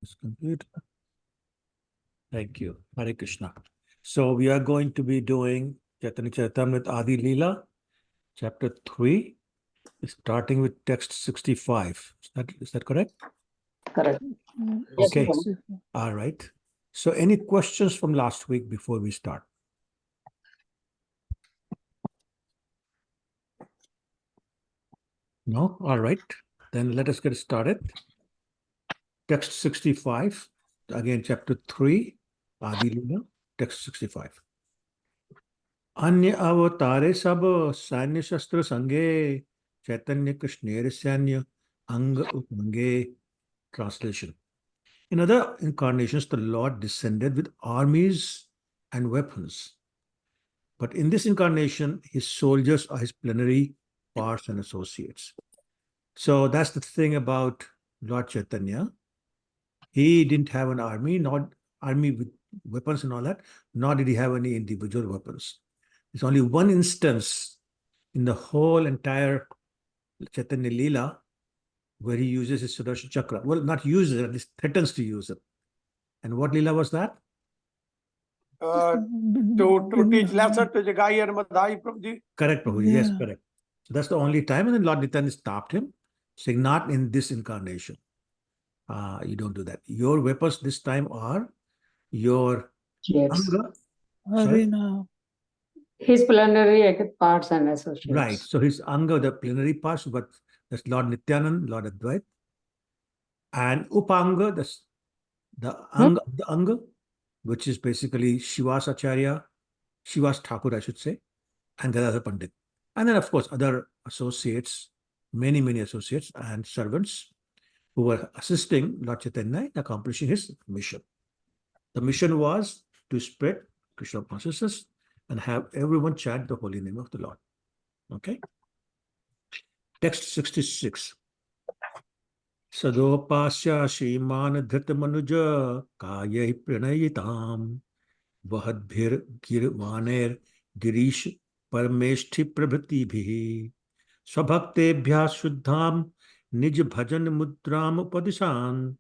It's complete. Thank you. Hare Krishna. So we are going to be doing Chaitanya Charitamrita Adi Lila, chapter 3, starting with text 65. Is that correct? Correct. Okay. Yes, All right. So any questions from last week before we start? No? All right. Then let us get started. Text 65, again, chapter 3, Adi Lila, text 65. अन्य अवतारे सब सैन्य शस्त्र संगे चैतन्य कृष्णेर सैन्य अंग उपंगे. Translation. In other incarnations, the Lord descended with armies and weapons. But in this incarnation, his soldiers are his plenary parts and associates. So that's the thing about Lord Chaitanya. He didn't have an army, not army with weapons and all that, nor did he have any individual weapons. There's only one instance in the whole entire Chaitanya Lila where he uses his Sudarshan Chakra. Well, not uses it, at least threatens to use it. And what Lila was that? To teach lesson to Jagai and Madhai, Prabhuji. Correct, Prabhuji. Yes, correct. So that's the only time. And then Lord Chaitanya stopped him, saying, not in this incarnation. You don't do that. Your weapons this time are your yes. Anga. Sorry? His plenary parts and associates. Right. So his Anga, the plenary parts, but that's Lord Nityanand, Lord Advait. And Upanga, that's the Anga, which is basically Shiva's Acharya, Shiva's Thakur, I should say, and Gadadhar Pandit. And then, of course, other associates, many, many associates and servants who were assisting Lord Chaitanya in accomplishing his mission. The mission was to spread Krishna consciousness and have everyone chant the holy name of the Lord. Okay? Text 66. Sadopasya Shriman Dhrita Kaya Pranayitam Vahadbhir Girvaner Girish Parameshthi Prabhati Swabhaktebhya Shuddham Nij Bhajan Mudram Upadishan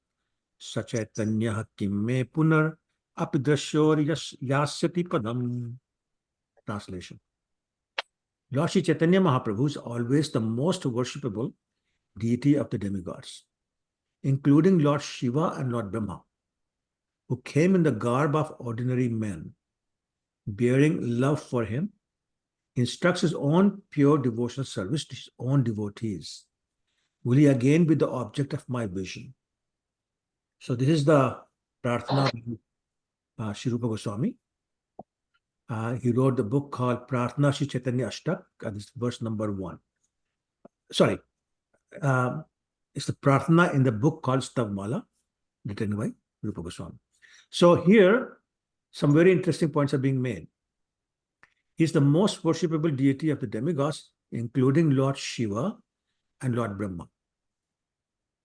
Sachaitanya Kimme Punar Apidrashor Yasyati Padam. Translation. Lord Sri Chaitanya Mahaprabhu is always the most worshipable deity of the demigods, including Lord Shiva and Lord Brahma, who came in the garb of ordinary men, bearing love for him, instructs his own pure devotional service to his own devotees. Will he again be the object of my vision? So this is the Prarthana of Shri Rupa Goswami. He wrote the book called Prarthana Shri Chaitanya Ashtak, and this is verse number 1. Sorry, it's the Prarthana in the book called Stavmala, written by Rupa Goswami. So here, some very interesting points are being made. He's the most worshipable deity of the demigods, including Lord Shiva and Lord Brahma.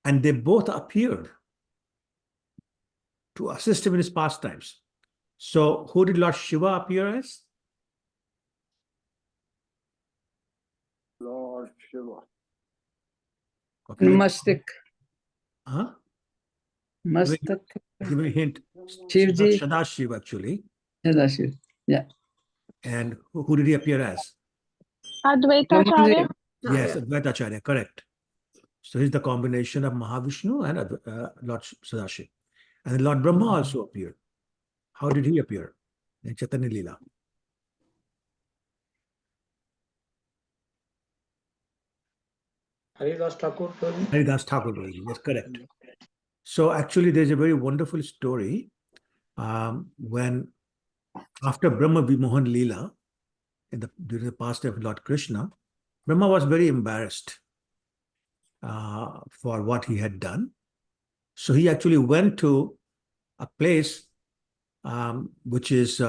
And they both appeared to assist him in his pastimes. So who did Lord Shiva appear as? Lord Shiva. Okay. Mastak. Huh? Mastak. Give me a hint. Shivji. Sadashiva, actually. Sadashiv. Yeah. And who did he appear as? Advaita Acharya. Yes, Advaita Acharya, correct. So he's the combination of Mahavishnu and Lord Sadashiv. And Lord Brahma also appeared. How did he appear? In Chaitanya Lila. Haridas Thakur. Haridas Thakur, that's correct. So actually there's a very wonderful story when after Brahma Vimohan Lila, during the pastime of Lord Krishna, Brahma was very embarrassed for what he had done. So he actually went to a place which is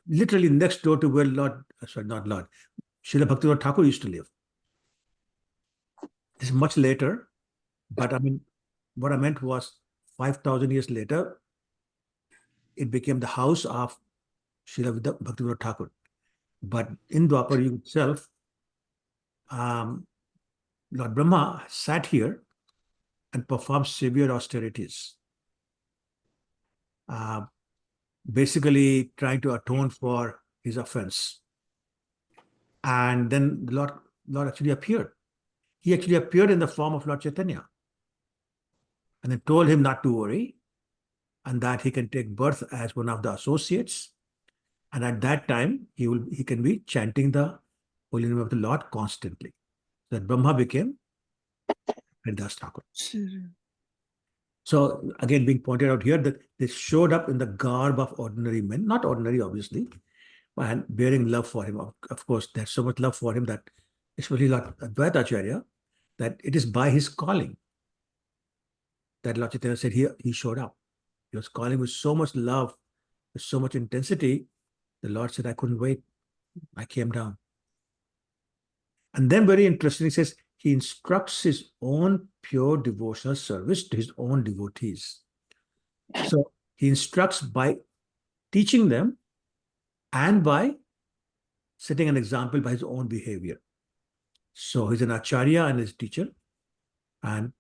literally next door to where Srila Bhaktivinoda Thakur used to live. This is much later, but I mean, what I meant was 5,000 years later, it became the house of Srila Bhaktivinoda Thakur. But in Dwapar Yuga itself, Lord Brahma sat here and perform severe austerities, basically trying to atone for his offense. And then the Lord actually appeared. He actually appeared in the form of Lord Chaitanya and then told him not to worry and that he can take birth as one of the associates. And at that time, he can be chanting the holy name of the Lord constantly. So that Brahma became Haridas Thakur. So again, being pointed out here that they showed up in the garb of ordinary men, not ordinary, obviously, and bearing love for him. Of course, there's so much love for him that, especially Lord Advaita Acharya, that it is by his calling that Lord Chaitanya said he showed up. He was calling with so much love, with so much intensity. The Lord said, I couldn't wait. I came down. And then very interesting, he says, he instructs his own pure devotional service to his own devotees. So he instructs by teaching them and by setting an example by his own behavior. So he's an acharya and his teacher. And,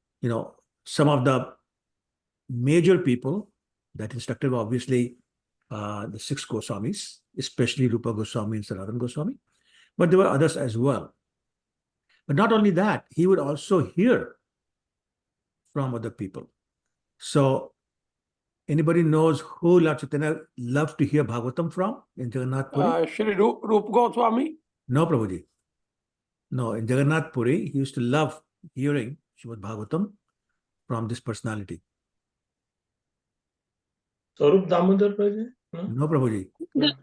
some of the major people that instructed were obviously the 6 Goswamis, especially Rupa Goswami and Sanatana Goswami. But there were others as well. But not only that, he would also hear from other people. So anybody knows who Lord Chaitanya loved to hear Bhagavatam from in Jagannath Puri? Shri Rup Goswami. No, Prabhuji. No, in Jagannath Puri, he used to love hearing Srimad Bhagavatam from this personality. Swarup Damodar Prabhuji? No, Prabhuji.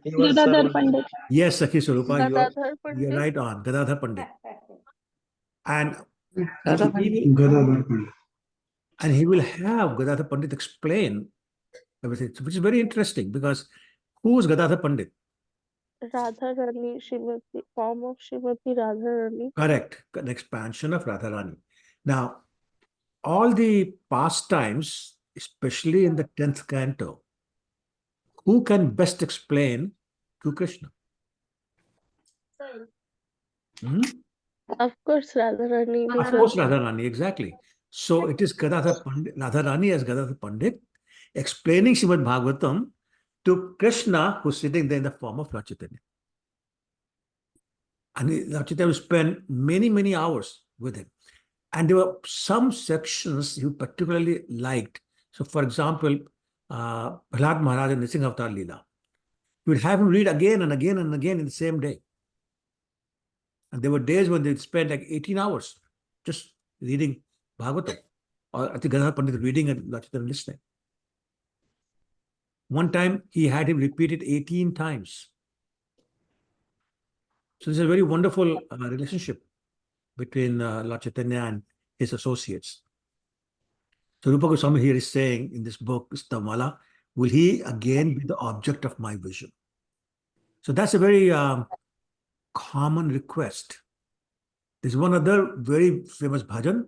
He was Gadadhar servant. Pandit. Yes, Sakhi Swarupa, Gadadhar you're Pandit. right on. Gadadhar Pandit. And he will have Gadadhar Pandit explain everything, which is very interesting because who is Gadadhar Pandit? Radharani, Srimati, form of Srimati Radharani. Correct. An expansion of Radharani. Now, all the pastimes, especially in the 10th canto, who can best explain to Krishna? Of course, Radharani. Of course, Radharani, exactly. So it is Gadadhar Pandit, Radharani as Gadadhar Pandit, explaining Srimad Bhagavatam to Krishna, who's sitting there in the form of Lord Chaitanya. And Lord Chaitanya will spend many, many hours with him. And there were some sections he particularly liked. So, for example, Prahlad Maharaj and Nising Avatar Lila. He would have him read again and again and again in the same day. And there were days when they'd spend like 18 hours just reading Bhagavatam. Or I think Gadadhar Pandit reading and Lord Chaitanya listening. One time he had him repeat it 18 times. So this is a very wonderful relationship between Lord Chaitanya and his associates. So Rupa Goswami here is saying in this book, Stamala, will he again be the object of my vision? So that's a very common request. There's one other very famous bhajan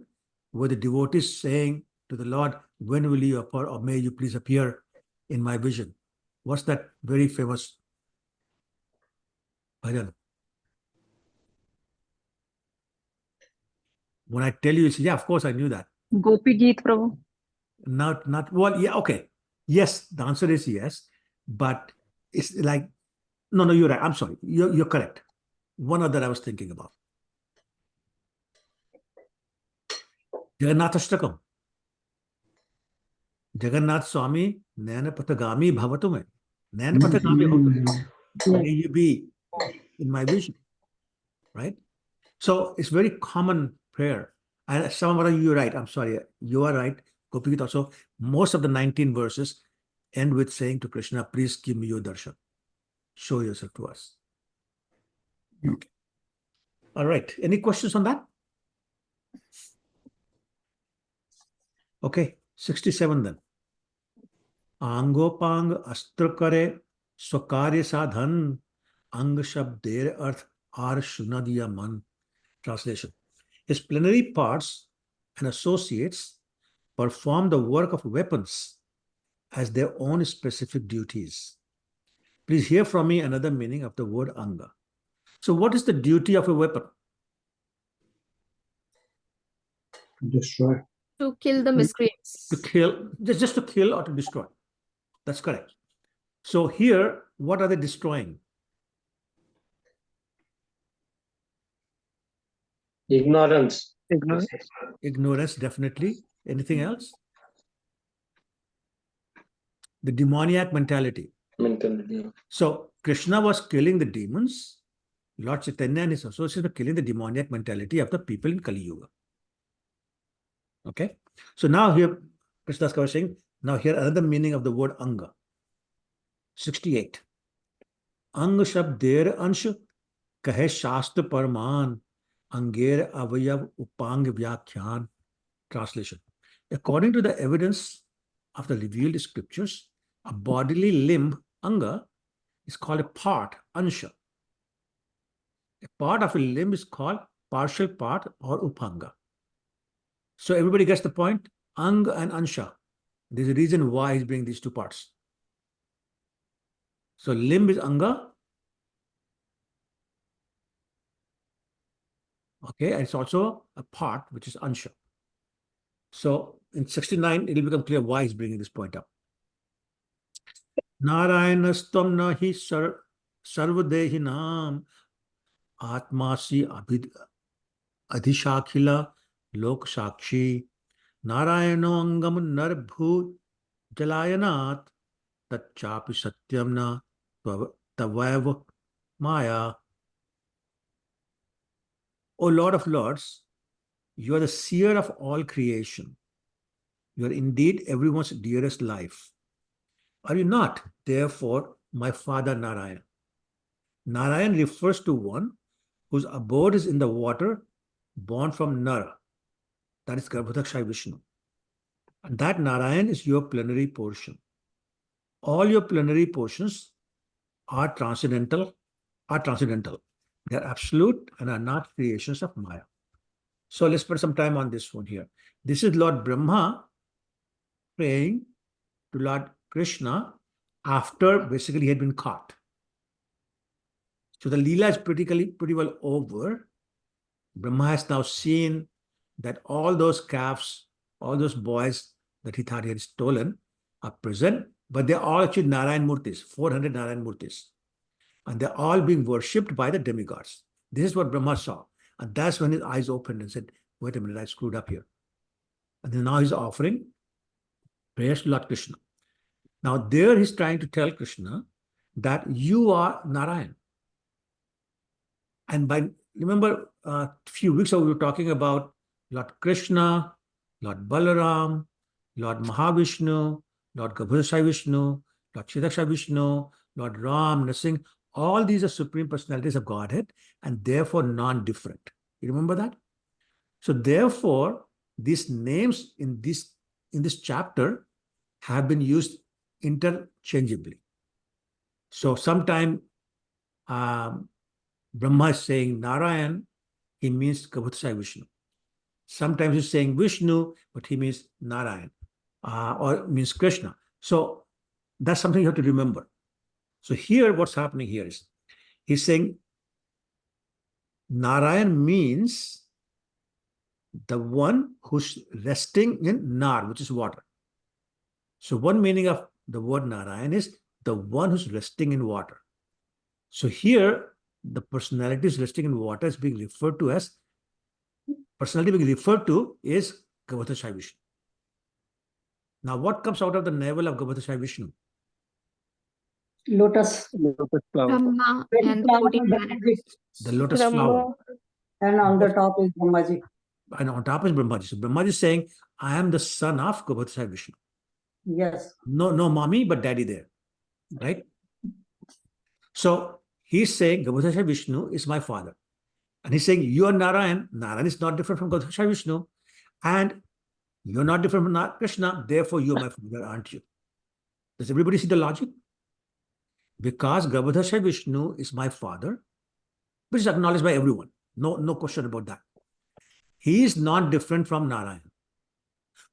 where the devotee is saying to the Lord, when will you appear, or may you please appear in my vision? What's that very famous bhajan? When I tell you, you say, yeah, of course I knew that. Gopi Geet Prabhu. Not well, yeah, okay. Yes, the answer is yes, but it's like, no, you're right. I'm sorry. You're correct. One other I was thinking about. Jagannathashtakam. Jagannath Swami, Nayana Patagami Bhavatume. Nayana Patagami Bhavatume. May you be in my vision. Right? So it's very common prayer. And some of you are right. I'm sorry. You are right. Gopikit also, most of the 19 verses end with saying to Krishna, please give me your darshan. Show yourself to us. Okay. All right. Any questions on that? Okay. 67 then. Angopang astrakare swakarya sadhan ang shabder arth ar shunadiya man. Translation. His plenary parts and associates perform the work of weapons as their own specific duties. Please hear from me another meaning of the word anga. So what is the duty of a weapon? Destroy. To kill the miscreants. To kill, just to kill or to destroy. That's correct. So here, what are they destroying? Ignorance. Ignorance. Ignorance, definitely. Anything else? The demoniac mentality. Mentality. So Krishna was killing the demons. Lord Chaitanya and his associates were killing the demoniac mentality of the people in Kali Yuga. Okay. So now here, Krishna's saying, now here another meaning of the word Anga. 68. Ang shabder ansh kahe shastra parman angir avayav upang vyakhyan. Translation. According to the evidence of the revealed scriptures, a bodily limb, Anga, is called a part, Ansha. A part of a limb is called partial part or Upanga. So everybody gets the point? Anga and Ansha. There's a reason why he's bringing these two parts. So limb is Anga. Okay, and it's also a part, which is Ansha. So in 69, it'll become clear why he's bringing this point up. Narayanastam nahi sarvadehinam atmasi adhishakhila lok sakshi narayano angam narbhu jalayanat tachapi satyamna tavav maya. O Lord of Lords, you are the seer of all creation. You are indeed everyone's dearest life. Are you not, therefore, my father Narayan? Narayan refers to one whose abode is in the water, born from Nara, that is Garbhodakshay Vishnu. And that Narayan is your plenary portion. All your plenary portions are transcendental. They are absolute and are not creations of Maya. So let's spend some time on this one here. This is Lord Brahma praying to Lord Krishna after basically he had been caught. So the Lila is pretty well over. Brahma has now seen that all those calves, all those boys that he thought he had stolen are present, but they're all actually Narayan Murtis, 400 Narayan Murtis. And they're all being worshipped by the demigods. This is what Brahma saw. And that's when his eyes opened and said, wait a minute, I screwed up here. And then now he's offering prayers to Lord Krishna. Now there he's trying to tell Krishna that you are Narayan. And remember a few weeks ago we were talking about Lord Krishna, Lord Balaram, Lord Mahavishnu, Lord Garbhodakshay Vishnu, Lord Charitamrita Vishnu, Lord Ram, Nasing. All these are supreme personalities of Godhead and therefore non-different. You remember that? So therefore, these names in this chapter have been used interchangeably. So sometime Brahma is saying Narayan, he means Garbhodakshay Vishnu. Sometimes he's saying Vishnu, but he means Narayan or means Krishna. So that's something you have to remember. So here, what's happening here is he's saying Narayan means the one who's resting in Nar, which is water. So one meaning of the word Narayan is the one who's resting in water. So here, the personality is resting in water is being referred to as, personality being referred to is Garbhodakshay Vishnu. Now, what comes out of the navel of Garbhodakshay Vishnu? Lotus. Brahma and the 14 planets. The lotus Brahma. flower. And on the top is Brahmaji. And on top is Brahmaji. So Brahmaji is saying, I am the son of Garbhodakshay Vishnu. Yes. No mommy, but daddy there. Right? So he's saying Garbhodakshay Vishnu is my father. And he's saying, you are Narayan. Narayan is not different from Garbhodakshay Vishnu. And you're not different from Krishna. Therefore, you're my father, aren't you? Does everybody see the logic? Because Garbhodakshay Vishnu is my father, which is acknowledged by everyone. No question about that. He is not different from Narayan.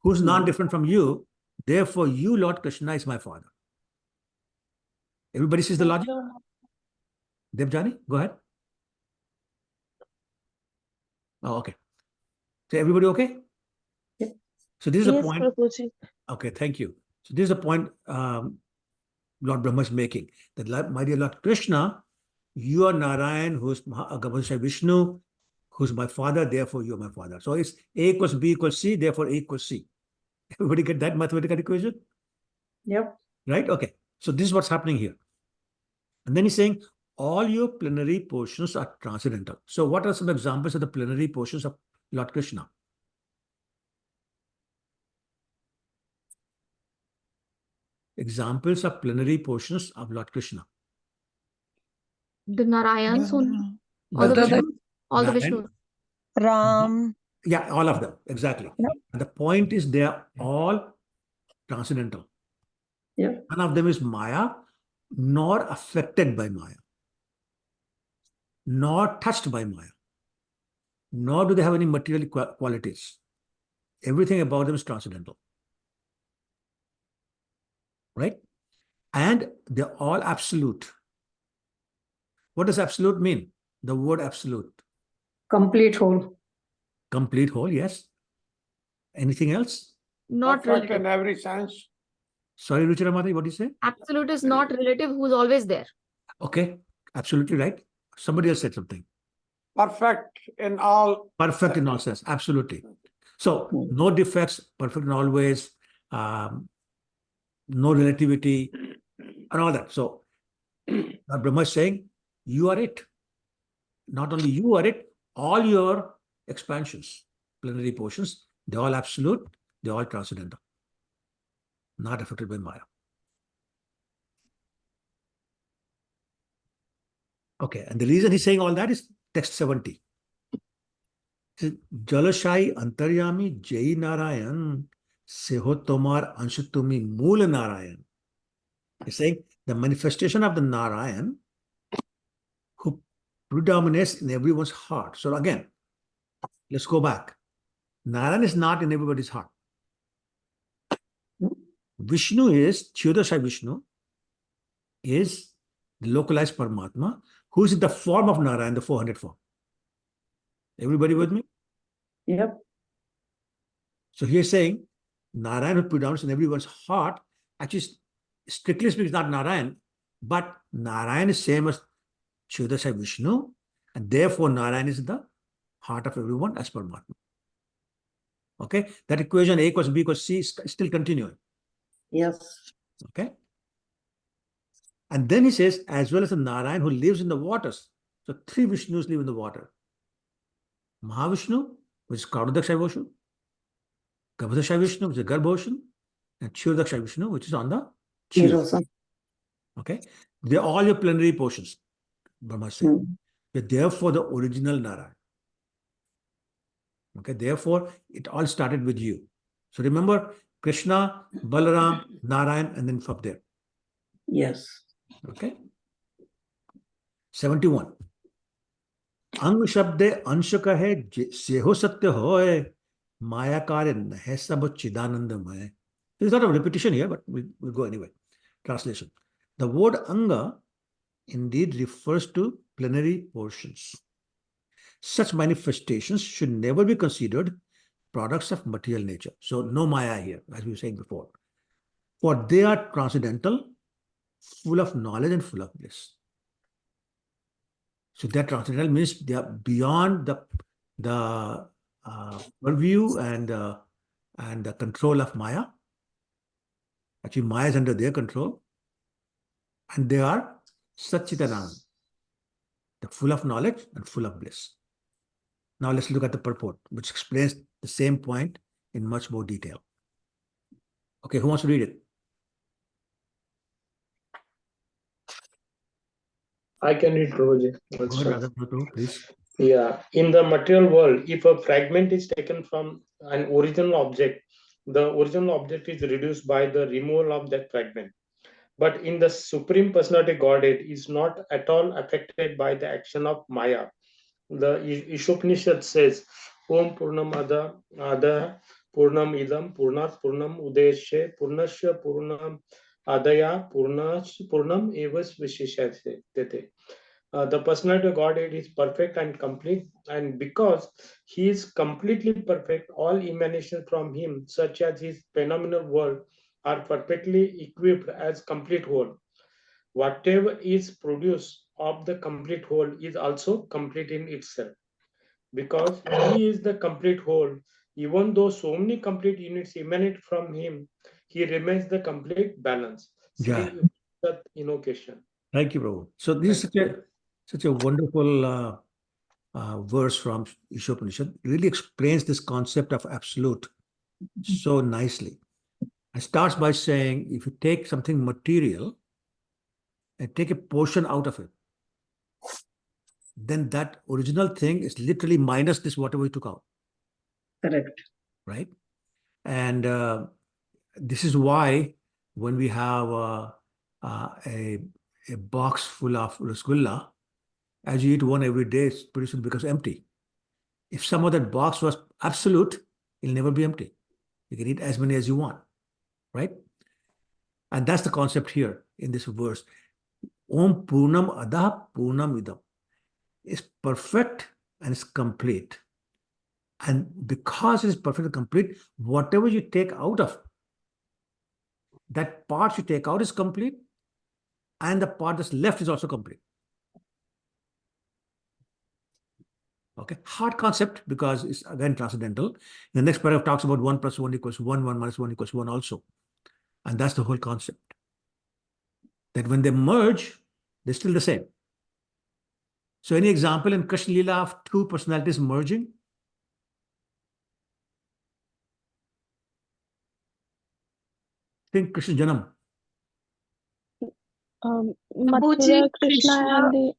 Who's not different from you? Therefore, you, Lord Krishna, is my father. Everybody sees the logic? Devjani, go ahead. Oh, okay. So everybody okay? Yep. So this is the Yes, point. Prabhuji. Okay, thank you. So this is the point Lord Brahma is making. That, my dear Lord Krishna, you are Narayan, who's Vishnu, who's my father, therefore you are my father. So it's A equals B equals C, therefore A equals C. Everybody get that mathematical equation? Yep. Right? Okay. So this is what's happening here. And then he's saying, all your plenary portions are transcendental. So what are some examples of the plenary portions of Lord Krishna? Examples of plenary portions of Lord Krishna. The Narayans only, all the Other Vishnu, than all the Narayan. Vishnu. Ram. Yeah, all of them. Exactly. Yep. And the point is they are all transcendental. Yeah. None of them is Maya, nor affected by Maya, nor touched by Maya, nor do they have any material qualities. Everything about them is transcendental. Right? And they're all absolute. What does absolute mean? The word absolute. Complete whole. Complete whole, yes. Anything else? Not Perfect relative. in every sense. Sorry, Ruchiramati, what do you say? Absolute is not relative, who's always there. Okay, absolutely right. Somebody else said something. Perfect in all. Perfect in all sense, absolutely. So, no defects, perfect in all ways, no relativity, and all that. So, Brahma is saying, you are it. Not only you are it, all your expansions, plenary portions, they're all absolute, they're all transcendental, not affected by Maya. Okay, and the reason he's saying all that is text 70. Jalashai Antaryami Jai Narayan Seho Tomar Anshutumi Mula Narayan. He's saying the manifestation of the Narayan who predominates in everyone's heart. So again, let's go back. Narayan is not in everybody's heart. Vishnu is, Chudashai Vishnu is the localized Paramatma who is in the form of Narayan, the 400 form. Everybody with me? Yep. So he's saying Narayan who predominates in everyone's heart, actually, strictly speaking, is not Narayan, but Narayan is same as Chudashai Vishnu, and therefore Narayan is the heart of everyone as Paramatma. Okay, that equation A equals B equals C is still continuing. Yes. Okay, and then he says, as well as the Narayan who lives in the waters. So three Vishnus live in the water. Mahavishnu, which is Kaudakshay Ocean, Garbhodakshay Vishnu, which is Garbh Ocean, and Kshirodakshay Vishnu, which is on the Kshira. Erosion. Okay, they're all your plenary portions, Brahma said. They're therefore the original Narayan. Okay, therefore, it all started with you. So remember, Krishna, Balaram, Narayan, and then from there. Yes. Okay. 71. अंग शब्द अंश कहे सेहो सत्य होए माया कार्य नहे सब चिदानंदमय. There's a lot of repetition here, but we'll go anyway. Translation. The word anga indeed refers to plenary portions. Such manifestations should never be considered products of material nature. So no maya here, as we were saying before. For they are transcendental, full of knowledge and full of bliss. So that transcendental means they are beyond the purview and the control of Maya. Actually, Maya is under their control. And they are Satchitananda. They're full of knowledge and full of bliss. Now let's look at the purport, which explains the same point in much more detail. Okay, who wants to read it? I can read, Prabhuji. Go ahead, Radha Prabhu, please. Yeah, in the material world, if a fragment is taken from an original object, the original object is reduced by the removal of that fragment. But in the Supreme Personality Godhead is not at all affected by the action of Maya. The Ishopanishad says, Om Purnam Ada Purnam Idam Purnat Purnam Udeshe Purnasya Purnam Adaya Purnam Evas Visheshate. The personality of Godhead is perfect and complete, and because he is completely perfect, all emanations from him, such as his phenomenal world, are perfectly equipped as complete whole. Whatever is produced of the complete whole is also complete in itself. Because he is the complete whole, even though so many complete units emanate from him, he remains the complete balance. Yeah. Sri Upanishad invocation. Thank you, Prabhu. So this is such a wonderful verse from Ishopanishad. It really explains this concept of absolute so nicely. It starts by saying, if you take something material and take a portion out of it, then that original thing is literally minus this whatever you took out, Correct. right? And this is why when we have a box full of rasgulla, as you eat one every day, it's pretty soon becomes empty. If some of that box was absolute, it'll never be empty. You can eat as many as you want, right? And that's the concept here in this verse. Om Purnam Adah Purnam Idam is perfect and it's complete. And because it's perfect and complete, whatever you take out of, that part you take out is complete, and the part that's left is also complete. Okay, hard concept because it's again transcendental. The next paragraph talks about 1 plus 1 equals 1, 1 minus 1 equals 1 also. And that's the whole concept. That when they merge, they're still the same. So any example in Krishna Lila of two personalities merging? Think Krishna Janam. Mathura Krishna and the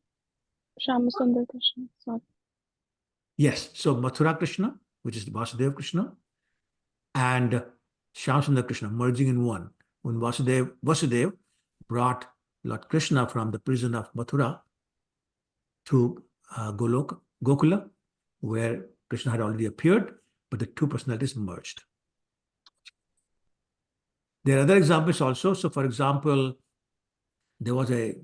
Shyamasundar Krishna. Sorry. Yes, so Mathura Krishna, which is Vasudeva Krishna, and Shyamasundar Krishna merging in one. When Vasudeva brought Lord Krishna from the prison of Mathura to Gokula, where Krishna had already appeared, but the two personalities merged. There are other examples also. So, for example, there was a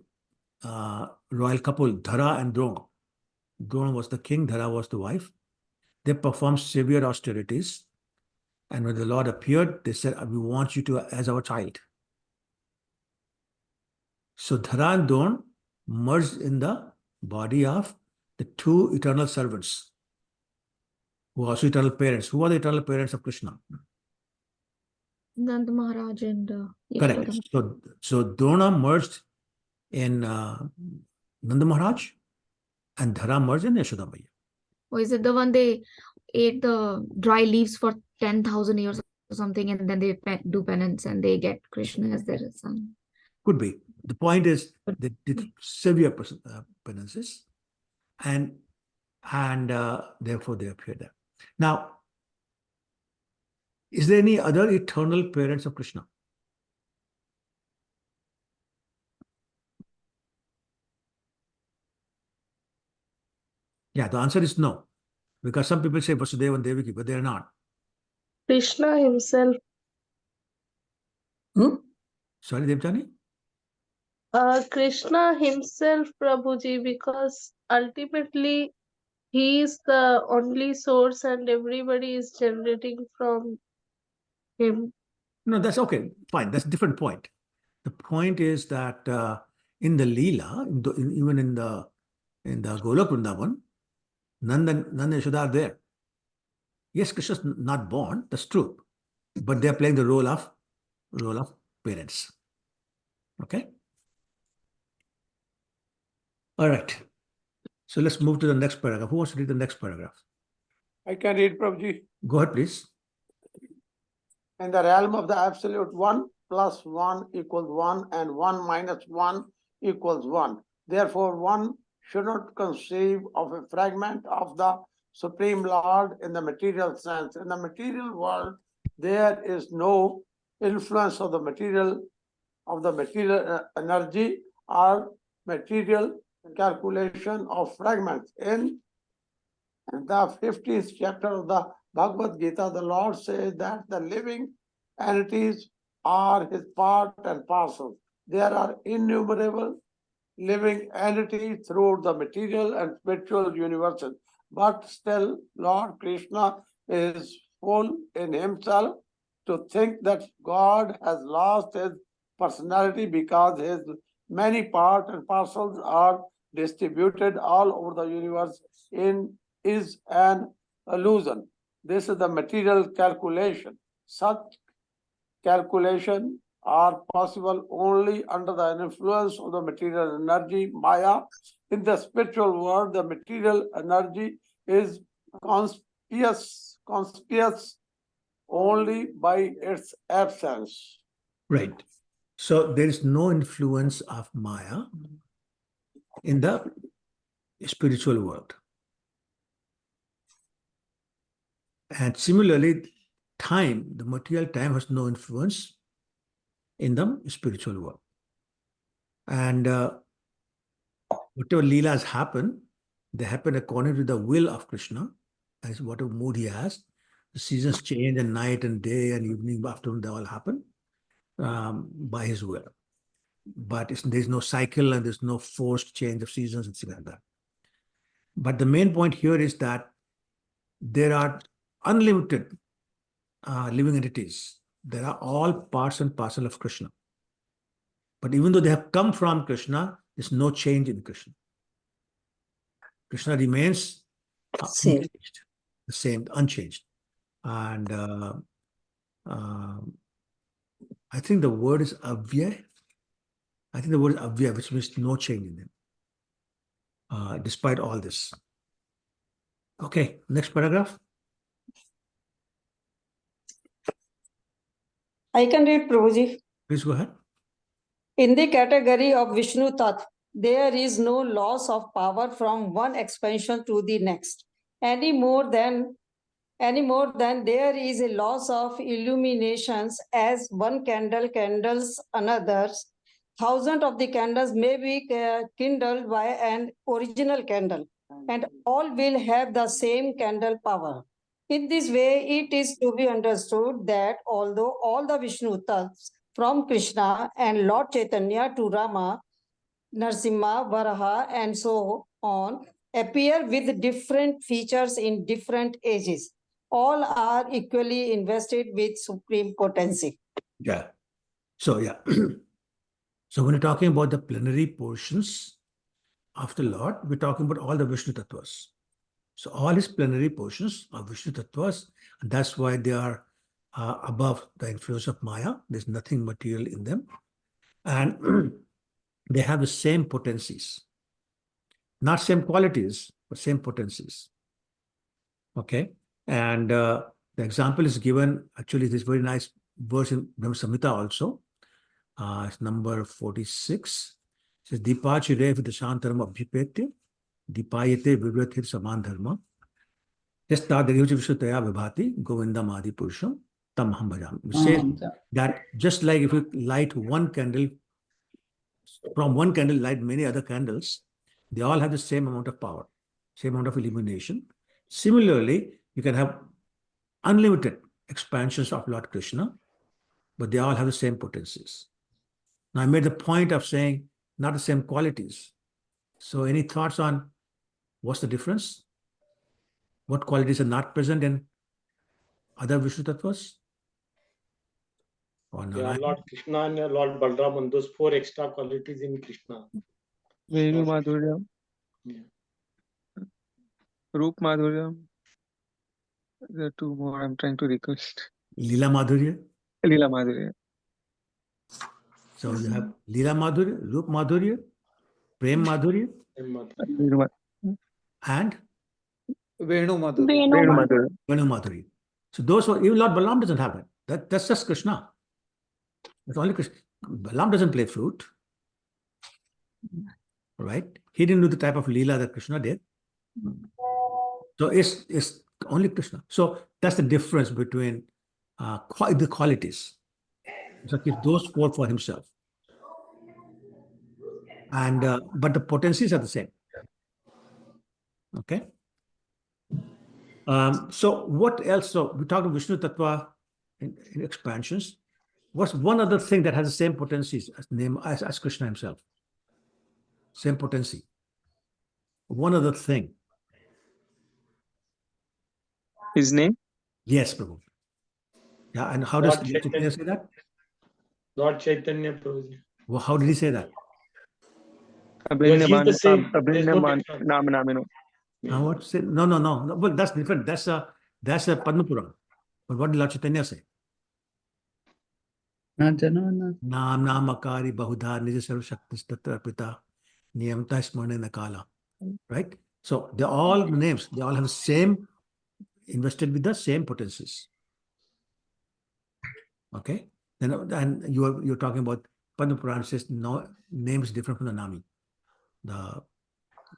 royal couple, Dhara and Drona. Drona was the king, Dhara was the wife. They performed severe austerities. And when the Lord appeared, they said, we want you to as our child. So Dhara and Drona merged in the body of the two eternal servants, who are also eternal parents. Who are the eternal parents of Krishna? Nand Maharaj and Correct. Yashoda. So Drona merged in Nanda Maharaj, and Dhara merged in Yashoda Maiya. Or is it the one they ate the dry leaves for 10,000 years or something, and then they do penance and they get Krishna as their son? Could be. The point is they did severe penances, and therefore they appear there. Now, is there any other eternal parents of Krishna? Yeah, the answer is no. Because some people say Vasudeva and Devaki, but they're not. Krishna himself. Sorry, Devjani? Krishna himself, Prabhuji, because ultimately he is the only source and everybody is generating from him. No, that's okay. Fine. That's a different point. The point is that in the Lila, even in the Golok Vrindavan, Nanda and Yashoda are there. Yes, Krishna's not born, that's true. But they're playing the role of parents. Okay? All right. So let's move to the next paragraph. Who wants to read the next paragraph? I can read, Prabhuji. Go ahead, please. In the realm of the absolute, 1 plus 1 equals 1 and 1 minus 1 equals 1. Therefore, one should not conceive of a fragment of the Supreme Lord in the material sense. In the material world, there is no influence of the material energy or material calculation of fragments. In the 15th chapter of the Bhagavad Gita, the Lord says that the living entities are his part and parcel. There are innumerable living entity throughout the material and spiritual universes. But still, Lord Krishna is full in himself to think that God has lost his personality because his many parts and parcels are distributed all over the universe is an illusion. This is the material calculation. Such calculation are possible only under the influence of the material energy, Maya. In the spiritual world, the material energy is conspicuous only by its absence. Right. So there is no influence of Maya in the spiritual world. And similarly, time, the material time has no influence in the spiritual world. And whatever Leelas happen, they happen according to the will of Krishna, as whatever mood he has. The seasons change, and night and day and evening, afternoon, they all happen by his will. But there's no cycle and there's no forced change of seasons and things like that. But the main point here is that there are unlimited living entities. They are all parts and parcel of Krishna. But even though they have come from Krishna, there's no change in Krishna. Krishna remains Same. the same, unchanged. And I think the word is avya. I think the word is avya, which means no change in them, despite all this. Okay, next paragraph. I can read, Prabhuji. Please go ahead. In the category of Vishnu Tat, there is no loss of power from one expansion to the next, any more than there is a loss of illuminations as one candle kindles another's. Thousands of the candles may be kindled by an original candle, and all will have the same candle power. In this way, it is to be understood that although all the Vishnu Tattvas from Krishna and Lord Chaitanya to Rama, Narsimha, Varaha, and so on, appear with different features in different ages. All are equally invested with supreme potency. Yeah. So, yeah. So, when you're talking about the plenary portions of the Lord, we're talking about all the Vishnu Tattvas. So, all his plenary portions are Vishnu Tattvas, and that's why they are above the influence of Maya. There's nothing material in them. And they have the same potencies. Not same qualities, but same potencies. Okay? And the example is given, actually, this very nice verse in Brahma Samhita also. It's number 46. It says, Dipachire vidashantaram abhipetya, dipayate vivrathir saman dharma, testadarihuja vishutaya vibhati, govindam adi purusham, tam ham bhajam. We say that just like if you light one candle, from one candle light many other candles, they all have the same amount of power, same amount of illumination. Similarly, you can have unlimited expansions of Lord Krishna, but they all have the same potencies. Now, I made the point of saying not the same qualities. So, any thoughts on what's the difference? What qualities are not present in other Vishnu Tattvas? Or Yeah, Lord Krishna and Lord Balram, those 4 extra qualities in Krishna. Venu Madhuryam, Yeah. Roop Madhuryam. There are 2 more I'm trying to request. Lila Madhurya. Lila Madhurya. So, you have Lila Madhurya, Roop Madhurya, Prem Madhurya, and Venu Madhurya. Venu Madhurya. Venu Madhurya. So, those who, even Lord Balaram doesn't have that. That's just Krishna. That's only Krishna. Balaram doesn't play flute. Right? He didn't do the type of Leela that Krishna did. So it's only Krishna. So that's the difference between the qualities. So keep those 4 for himself. And but the potencies are the same. Okay. So what else? So we talked about Vishnu Tattva in expansions. What's one other thing that has the same potencies as Krishna himself? same potency. One other thing. His name? Yes, Prabhu. Yeah, and how does Lord Lord Chaitanya Chaitanya, say that? Lord Chaitanya, Prabhuji. Well, how did he say that? Because he's the same. There's no Abhinnaman difference. Namanamino. What say? No. Well, that's different. That's a Padma Puran. But what did Lord Chaitanya say? Janana. Nam Namakari Bahudha Nija Sarva Shakti Tatra Pita Niyamta Smrane Nakala. Right? So they're all names. They all have the same, invested with the same potencies. Okay? Then and you're talking about Padma Puran says no name is different from the Nami. The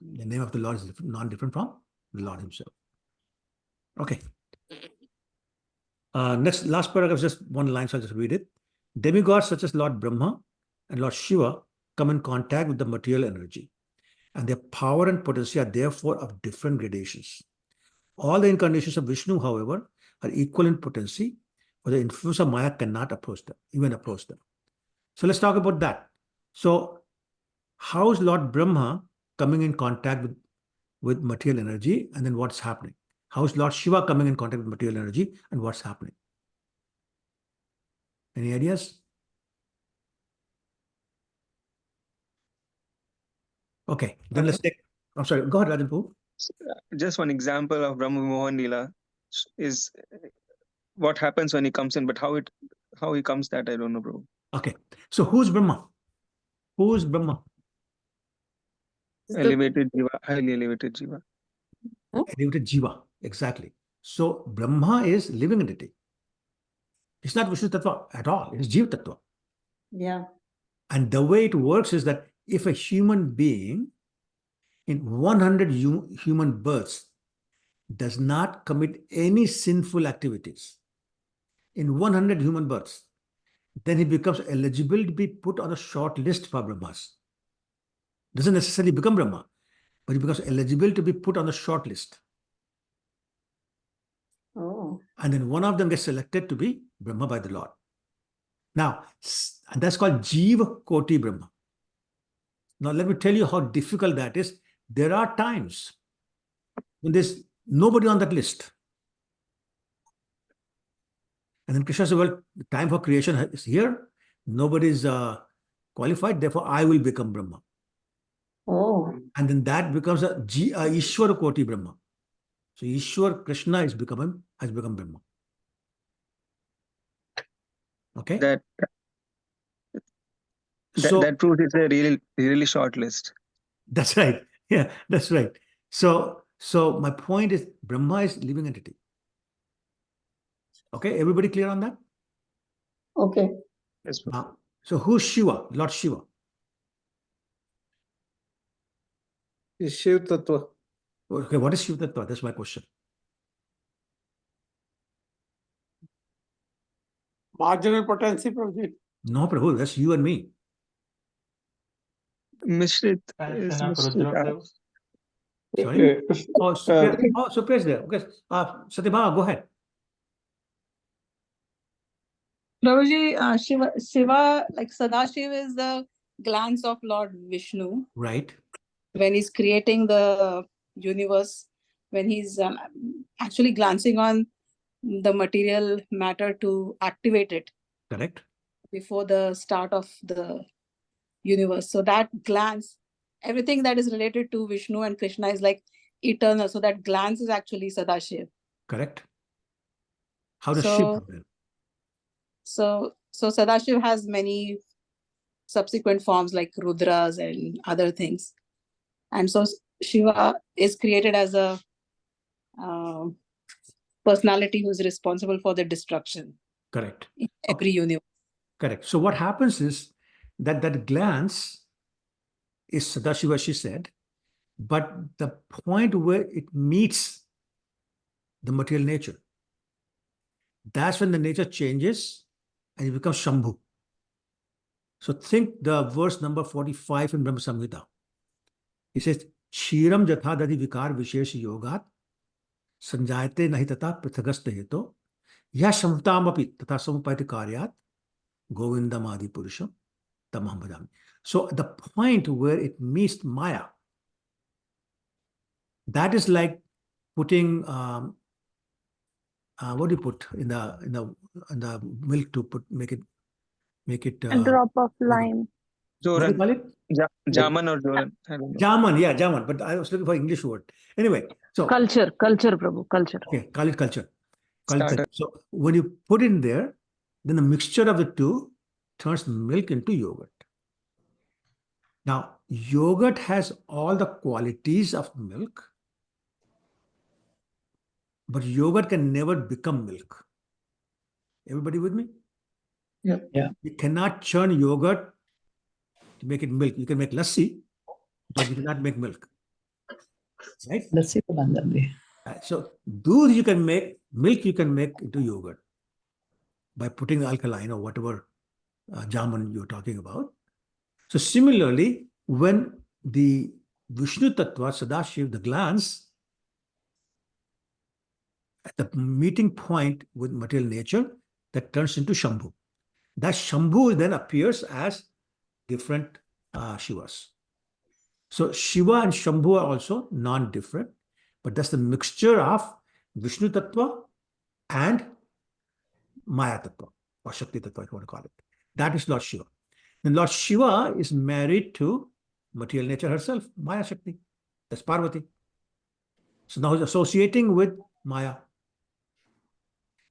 name of the Lord is non-different from the Lord himself. Okay. Next, last paragraph, just one line, so I'll just read it. Demigods such as Lord Brahma and Lord Shiva come in contact with the material energy, and their power and potency are therefore of different gradations. All the incarnations of Vishnu, however, are equal in potency, for the influence of Maya cannot even approach them. So let's talk about that. So, how is Lord Brahma coming in contact with material energy, and then what's happening? How is Lord Shiva coming in contact with material energy, and what's happening? Any ideas? Okay, then let's take. I'm sorry. Go ahead, Rajan. Just one example of Brahma Mohan Lila is what happens when he comes in, but how he comes, that I don't know, bro. Okay, so who's Brahma? Who's Brahma? Elevated jiva, highly elevated jiva. Elevated Jiva, exactly. So Brahma is living entity. It's not Vishnu Tattva at all. It is Jiva Tattva. Yeah. And the way it works is that if a human being in 100 human births does not commit any sinful activities, in 100 human births, then he becomes eligible to be put on a short list for Brahmas. Doesn't necessarily become Brahma, but he becomes eligible to be put on the short list. Oh. And then one of them gets selected to be Brahma by the Lord. Now, that's called Jiva Koti Brahma. Now, let me tell you how difficult that is. There are times when there's nobody on that list. And then Krishna says, well, the time for creation is here. Nobody is qualified. Therefore, I will become Brahma. Oh. And then that becomes a Ishwar Koti Brahma. So Ishwar Krishna has become Brahma. Okay? That proves it's a really short list. That's right. Yeah, that's right. So my point is Brahma is living entity. Okay, everybody clear on that? Okay. Yes, so who's Shiva? Lord Shiva. Is Shiv Tattva. Okay, what is Shiva Tattva? That's my question. Marginal potency, Prabhuji. No, Prabhu, that's you and me. Mishrit is Mishrit. Sorry? Supriya is there. Okay. Satyabhama, go ahead. Prabhuji, Shiva, like Sadashiva is the glance of Lord Vishnu. Right. When he's creating the universe, when he's actually glancing on the material matter to activate it. Correct. Before the start of the universe. So that glance, everything that is related to Vishnu and Krishna is like eternal. So that glance is actually Sadashiva. Correct. How does Shiva come in? So Sadashiva has many subsequent forms like Rudras and other things. And so Shiva is created as a personality who's responsible for the destruction. Correct. In every universe. Correct. So what happens is that glance is Sadashiva, she said, but the point where it meets the material nature, that's when the nature changes and it becomes Shambhu. So think the verse number 45 in Brahma Samhita. He says, Kshiram jathadadi vikar vishesh yogat sanjayate nahi tata prithagast heto ya shamtam api tata samupayati karyat govindam adi purusham tamaham bhajami. So the point where it meets Maya, that is like putting what do you put in the milk to make it A drop of lime. what do you Joran. call it? Jaman or Joran. I don't know. Jaman, yeah, Jaman. But I was looking for English word. Anyway, so Culture, Prabhu, culture. okay, call it culture. Starter. So when you put in there, then the mixture of the two turns milk into yogurt. Now, yogurt has all the qualities of milk, but yogurt can never become milk. Everybody with me? Yeah. Yeah. You cannot churn yogurt to make it milk. You can make lassi, but you cannot make milk. Right? Lassi ko ban jati hai. So दूध you can make, milk you can make into yogurt by putting the alkaline or whatever jamun you're talking about. So similarly, when the Vishnu Tattva, Sadashiv, the glands, at the meeting point with material nature, that turns into Shambhu. That Shambhu then appears as different Shivas. So Shiva and Shambhu are also non-different, but that's the mixture of Vishnu Tattva and Maya Tattva, or Shakti Tattva, if you want to call it. That is Lord Shiva. And Lord Shiva is married to material nature herself, Maya Shakti. That's Parvati. So now he's associating with Maya.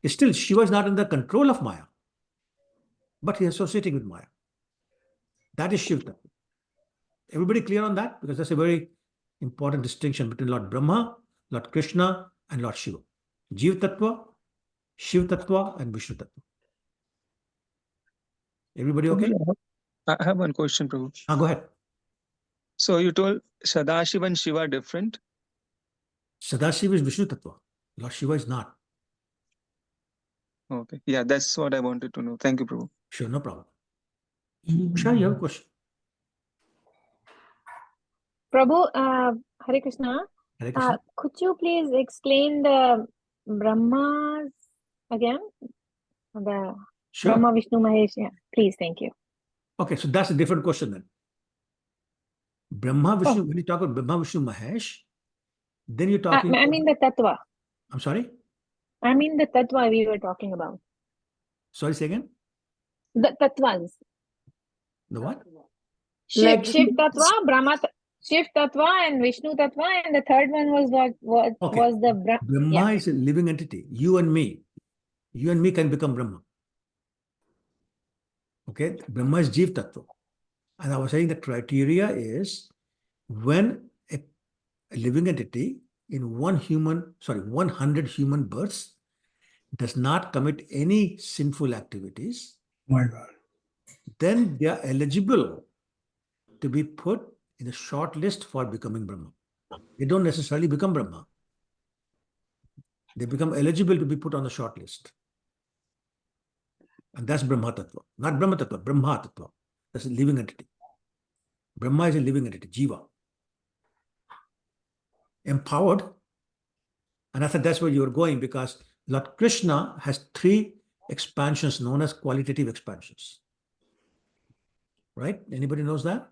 Still, Shiva is not in the control of Maya, but he's associating with Maya. That is Shiva. Everybody clear on that? Because that's a very important distinction between Lord Brahma, Lord Krishna, and Lord Shiva. Jiva Tattva, Shiv Tattva, and Vishnu Tattva. Everybody okay? I have one question, Prabhu. Go ahead. So you told Sadashiva and Shiva are different? Sadashiva is Vishnu Tattva. Lord Shiva is not. Okay. Yeah, that's what I wanted to know. Thank you, Prabhu. Sure, no problem. Usha, you have a question? Prabhu, Hare Krishna. Hare Krishna. Could you please explain the Brahmas again? The Sure. Brahma, Vishnu, Mahesh. Yeah, please, thank you. Okay, so that's a different question then. Brahma, Vishnu, when you talk about Brahma, Vishnu, Mahesh, then you're talking I mean the Tattva. I'm sorry? I mean the Tattva we were talking about. Sorry, say again? The Tattvas. The what? Shiv Tattva, Brahma, Shiv Tattva and Vishnu Tattva, and the third one was what Okay. was the Brahma is a living entity. You and me can become Brahma. Okay, Brahma is Jiv Tattva. And I was saying the criteria is when a living entity in 100 human births does not commit any sinful activities, My God. then they are eligible to be put in a short list for becoming Brahma. They don't necessarily become Brahma. They become eligible to be put on the short list. And that's Brahma Tattva. Not Brahma Tattva, Brahma Tattva. That's a living entity. Brahma is a living entity, Jiva. Empowered. And I thought that's where you were going, because Lord Krishna has 3 expansions known as qualitative expansions. Right? Anybody knows that?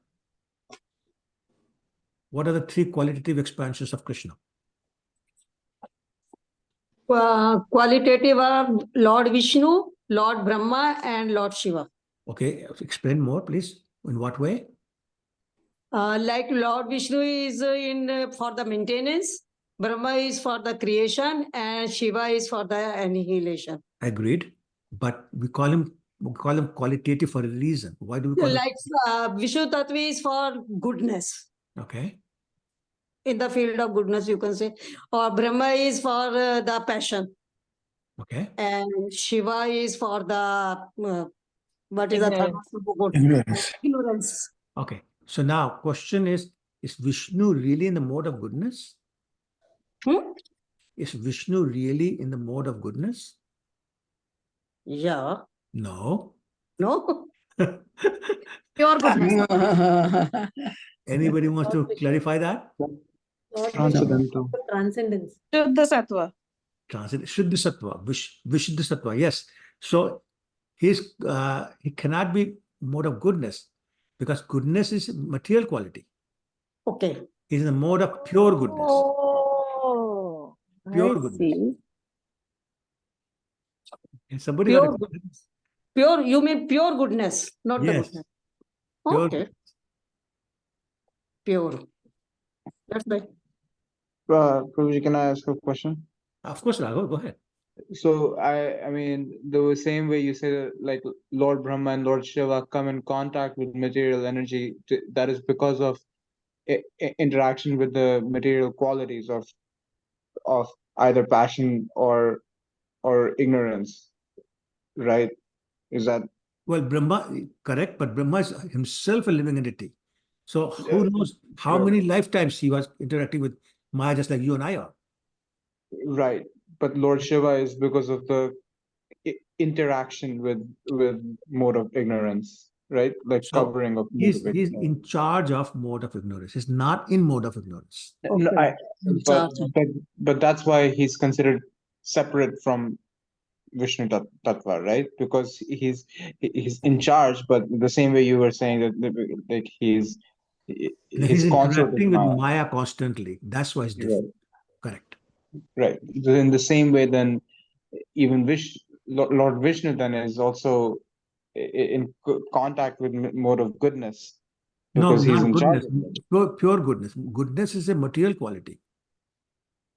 What are the 3 qualitative expansions of Krishna? Qualitative are Lord Vishnu, Lord Brahma, and Lord Shiva. Okay, explain more, please. In what way? Like Lord Vishnu is for the maintenance, Brahma is for the creation, and Shiva is for the annihilation. Agreed. But we call him qualitative for a reason. Why do we call Like Vishnu Tattva is for goodness. Okay. In the field of goodness, you can say. Or Brahma is for the passion. Okay. And Shiva is for the what is the third one? Ignorance. Ignorance. Okay. So now question is Vishnu really in the mode of goodness? Is Vishnu really in the mode of goodness? Yeah. No. No. Pure goodness. Anybody wants to clarify that? Transcendental. Transcendence. Shuddha Sattva. Shuddha Sattva, Vishuddha Sattva, yes. So he cannot be mode of goodness, Because goodness is material quality. Okay. It is a mode of pure goodness. Oh, Pure I goodness. see. And somebody got Pure it. goodness. Pure, you mean pure goodness, not the Yes. goodness. Pure Okay. Pure. That's right. Prabhuji, can I ask a question? Of course, Raghav, go ahead. So I mean, the same way you said, like Lord Brahma and Lord Shiva come in contact with material energy, that is because of interaction with the material qualities of either passion or ignorance, right? Is that Well, Brahma, correct, but Brahma is himself a living entity. So who knows how right. many lifetimes he was interacting with Maya, just like you and I are. Right? But Lord Shiva is because of the interaction with mode of ignorance, right? Like So covering of mode of he's ignorance. in charge of mode of ignorance. He's not in mode of ignorance. No, Okay. but that's why he's considered separate from Vishnu Tattva, right? Because he's in charge, but the same way you were saying that like He's his consort is interacting with Maya. Maya constantly. That's why it's different. Correct. Right. In the same way, then even Lord Vishnu then is also in contact with mode of goodness No, because he's not in charge goodness. of it. Pure goodness. Goodness is a material quality.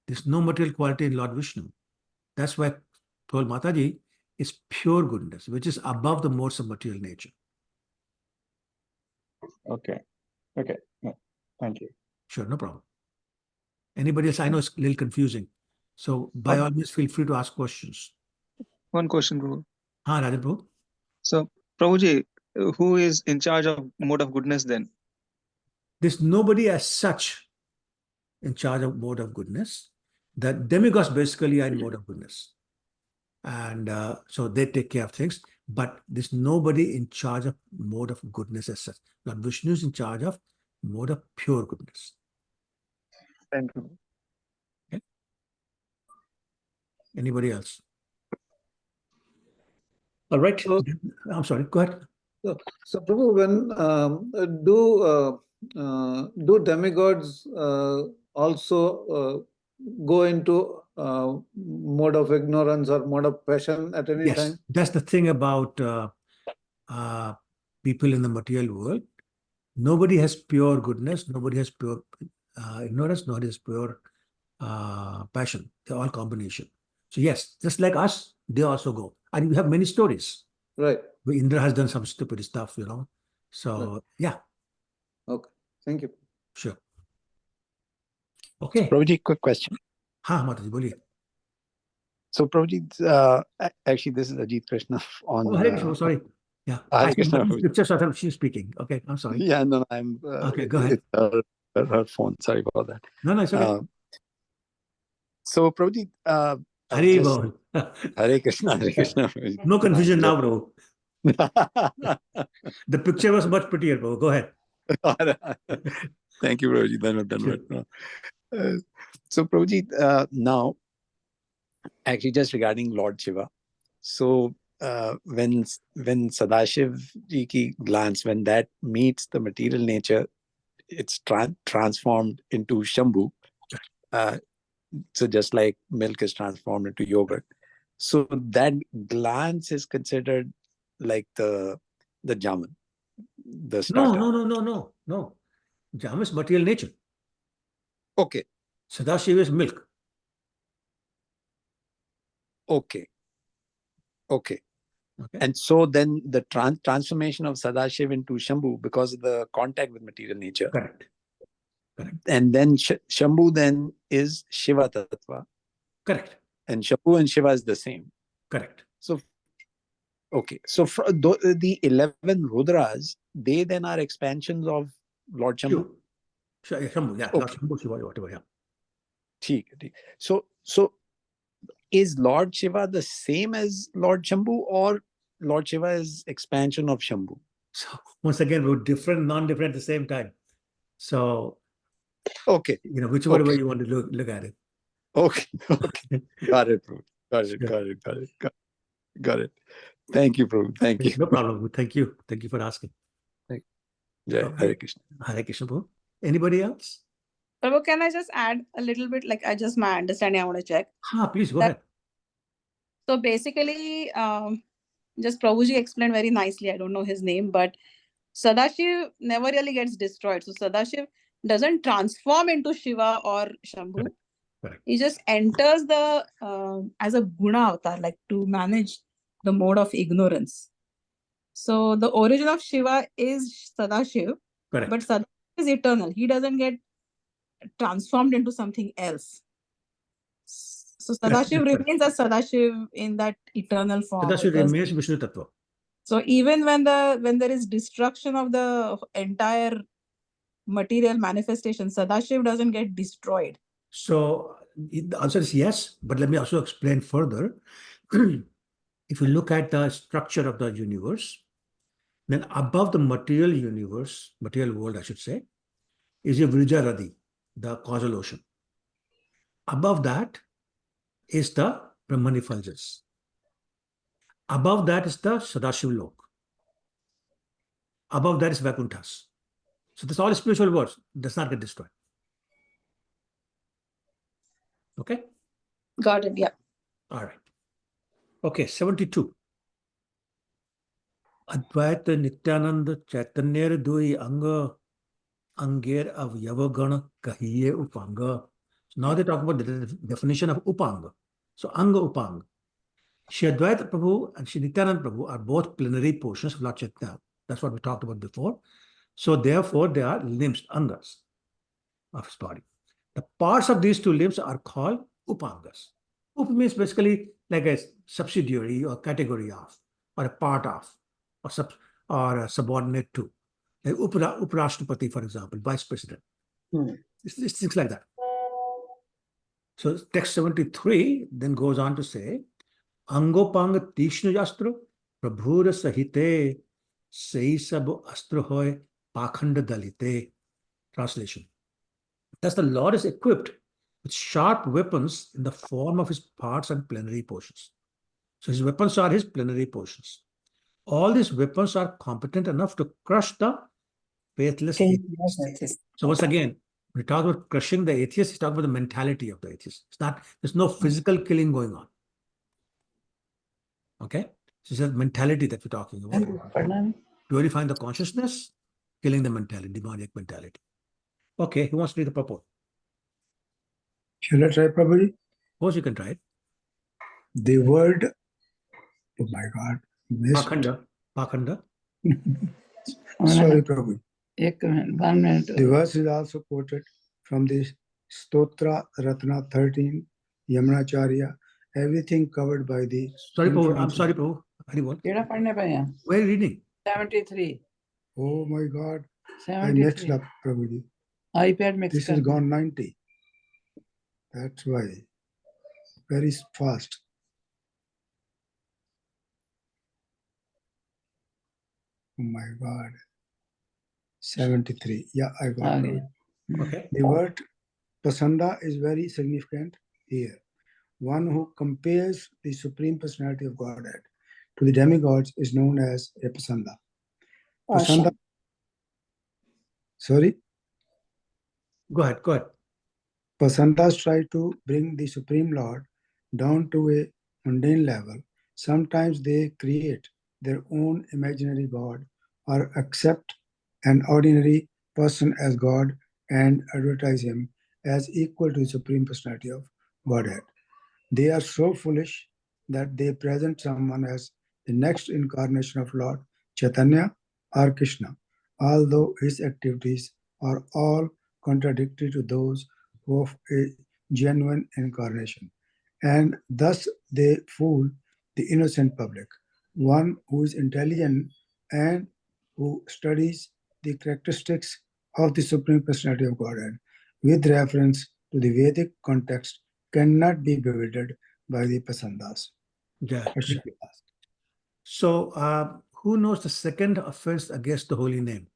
There's no material quality in Lord Vishnu. That's why I told Mataji is pure goodness, which is above the modes of material nature. Okay. Okay. No, thank you. Sure, no problem. Anybody else? I know it's a little confusing. So by all means, feel free to ask questions. One question, Prabhu. Rajan Prabhu? So, Prabhuji, who is in charge of mode of goodness then? There's nobody as such in charge of mode of goodness. The demigods basically are in mode of goodness. And so they take care of things, but there's nobody in charge of mode of goodness as such. Lord Vishnu is in charge of mode of pure goodness. Thank you. Okay. Anybody else? All right. So- I'm sorry. Go ahead. So, Prabhu, when do demigods also go into mode of ignorance or mode of passion at any Yes, time? that's the thing about people in the material world. Nobody has pure goodness. Nobody has pure ignorance. Nobody has pure passion. They're all combination. So yes, just like us, they also go. And we have many stories. Right. Where Indra has done some stupid stuff, you know. So Right. yeah. Okay. Thank you. Sure. Okay. Prabhuji, quick question. Mataji, boliye. So, Prabhuji, actually, this is Ajit Krishna on. Oh, Hare Krishna. Sorry. Yeah. Hare I see Krishna. Mataji's picture, so I thought she's speaking. Okay. I'm sorry. Yeah, no, I'm. Okay, go ahead. It's her phone. Sorry about that. No, it's okay. So, Prabhuji, Hare Bol. Hare Krishna, Hare Krishna. No confusion now, bro. The picture was much prettier, bro. Go ahead. Thank you, Prabhuji. Sure. So, Prabhuji, now, actually, just regarding Lord Shiva. So, when Sadashiv ji ki glance, when that meets the material nature, it's transformed into Shambhu. So just like milk is transformed into yogurt. So that glance is considered like the Jaman, the starter. No. Jaman is material nature. Okay. Sadashiva is milk. Okay. And so then the transformation of Sadashiv into Shambhu because of the contact with material nature. Correct. And then Shambhu then is Shiva Tattva. Correct. And Shambhu and Shiva is the same. Correct. So, okay. So the 11 Rudras, they then are expansions of Lord Shambhu. Sure. Shambhu, yeah. Okay. Lord Shambhu, Shiva, whatever, yeah. So is Lord Shiva the same as Lord Shambhu, or Lord Shiva is expansion of Shambhu? So once again, we're different, non-different at the same time. So, okay, whichever way you want to look at it. Okay. Got it, Prabhu. Got it. Thank you, Prabhu. Thank you. No problem. Thank you for asking. Jai Okay. Hare Krishna. Hare Krishna, Prabhu. Anybody else? Prabhu, can I just add a little bit? Like, my understanding, I want to check. Please go That- ahead. So basically, just Prabhuji explained very nicely. I don't know his name, but Sadashiv never really gets destroyed. So Sadashiv doesn't transform into Shiva or Shambhu. Correct. He just enters the as a guna avatar, like to manage the mode of ignorance. So the origin of Shiva is Sadashiv, Correct. but Sadashiv is eternal. He doesn't get transformed into something else. So Sadashiv remains as Sadashiv in that eternal form. Sadashiv because- remains Vishnu Tattva. So even when there is destruction of the entire material manifestation, Sadashiv doesn't get destroyed. So the answer is yes, but let me also explain further. If you look at the structure of the universe, then above the material universe, material world, I should say, is a Vrijaradi, the causal ocean. Above that is the Brahman effulgence. Above that is the Sadashiv Lok. Above that is Vakunthas. So this all spiritual worlds does not get destroyed. Okay? Got it, yeah. All right. Okay, 72. Advaita Nityananda Chaitanya Dui Anga Anger of Yavagana Kahiye Upanga. So now they talk about the definition of Upanga. So Anga Upanga. Shri Advaita Prabhu and Shri Nityananda Prabhu are both plenary portions of Lord Chaitanya. That's what we talked about before. So therefore, they are limbs, angas of his body. The parts of these two limbs are called upangas. Up means basically like a subsidiary or category of, or a part of, or a subordinate to. Like Uprashtrapati, for example, vice president. It's things like that. So text 73 then goes on to say, Angopang Tishnu Yastro, Prabhura Sahite, Sei Sab Astro Hoy, Pakhanda Dalite. Translation. Thus the Lord is equipped with sharp weapons in the form of his parts and plenary portions. So his weapons are his plenary portions. All these weapons are competent enough to crush the faithless atheist. So once again, when we talk about crushing the atheist, he's talking about the mentality of the atheist. There's no physical killing going on. Okay? So it's a mentality that we're talking about. Purifying the consciousness, killing the mentality, demonic mentality. Okay, who wants to read the purport? Shall I try, Prabhuji? Of course you can try it. The word, oh my God, missed. Pakhanda. Sorry, Prabhuji. 1 minute. The verse is also quoted from the Stotra Ratna 13, Yamunacharya, everything covered by the... Sorry, Prabhu. I'm sorry, Prabhu. Where are you reading? 73. Oh my God. 73. I mixed up, Prabhuji. iPad mix. This has gone 90. That's why. Very fast. Oh my God. 73. Yeah, I got it. Okay. The word pasanda is very significant here. One who compares the Supreme Personality of Godhead to the demigods is known as a pasanda. Pasanda. Sorry? Go ahead. Pasandas try to bring the Supreme Lord down to a mundane level. Sometimes they create their own imaginary God or accept an ordinary person as God and advertise him as equal to the Supreme Personality of Godhead. They are so foolish that they present someone as the next incarnation of Lord Chaitanya or Krishna, although his activities are all contradictory to those of a genuine incarnation. And thus they fool the innocent public. One who is intelligent and who studies the characteristics of the Supreme Personality of Godhead with reference to the Vedic context cannot be bewildered by the pasandas. Yeah. So, who knows the second offense against the holy name?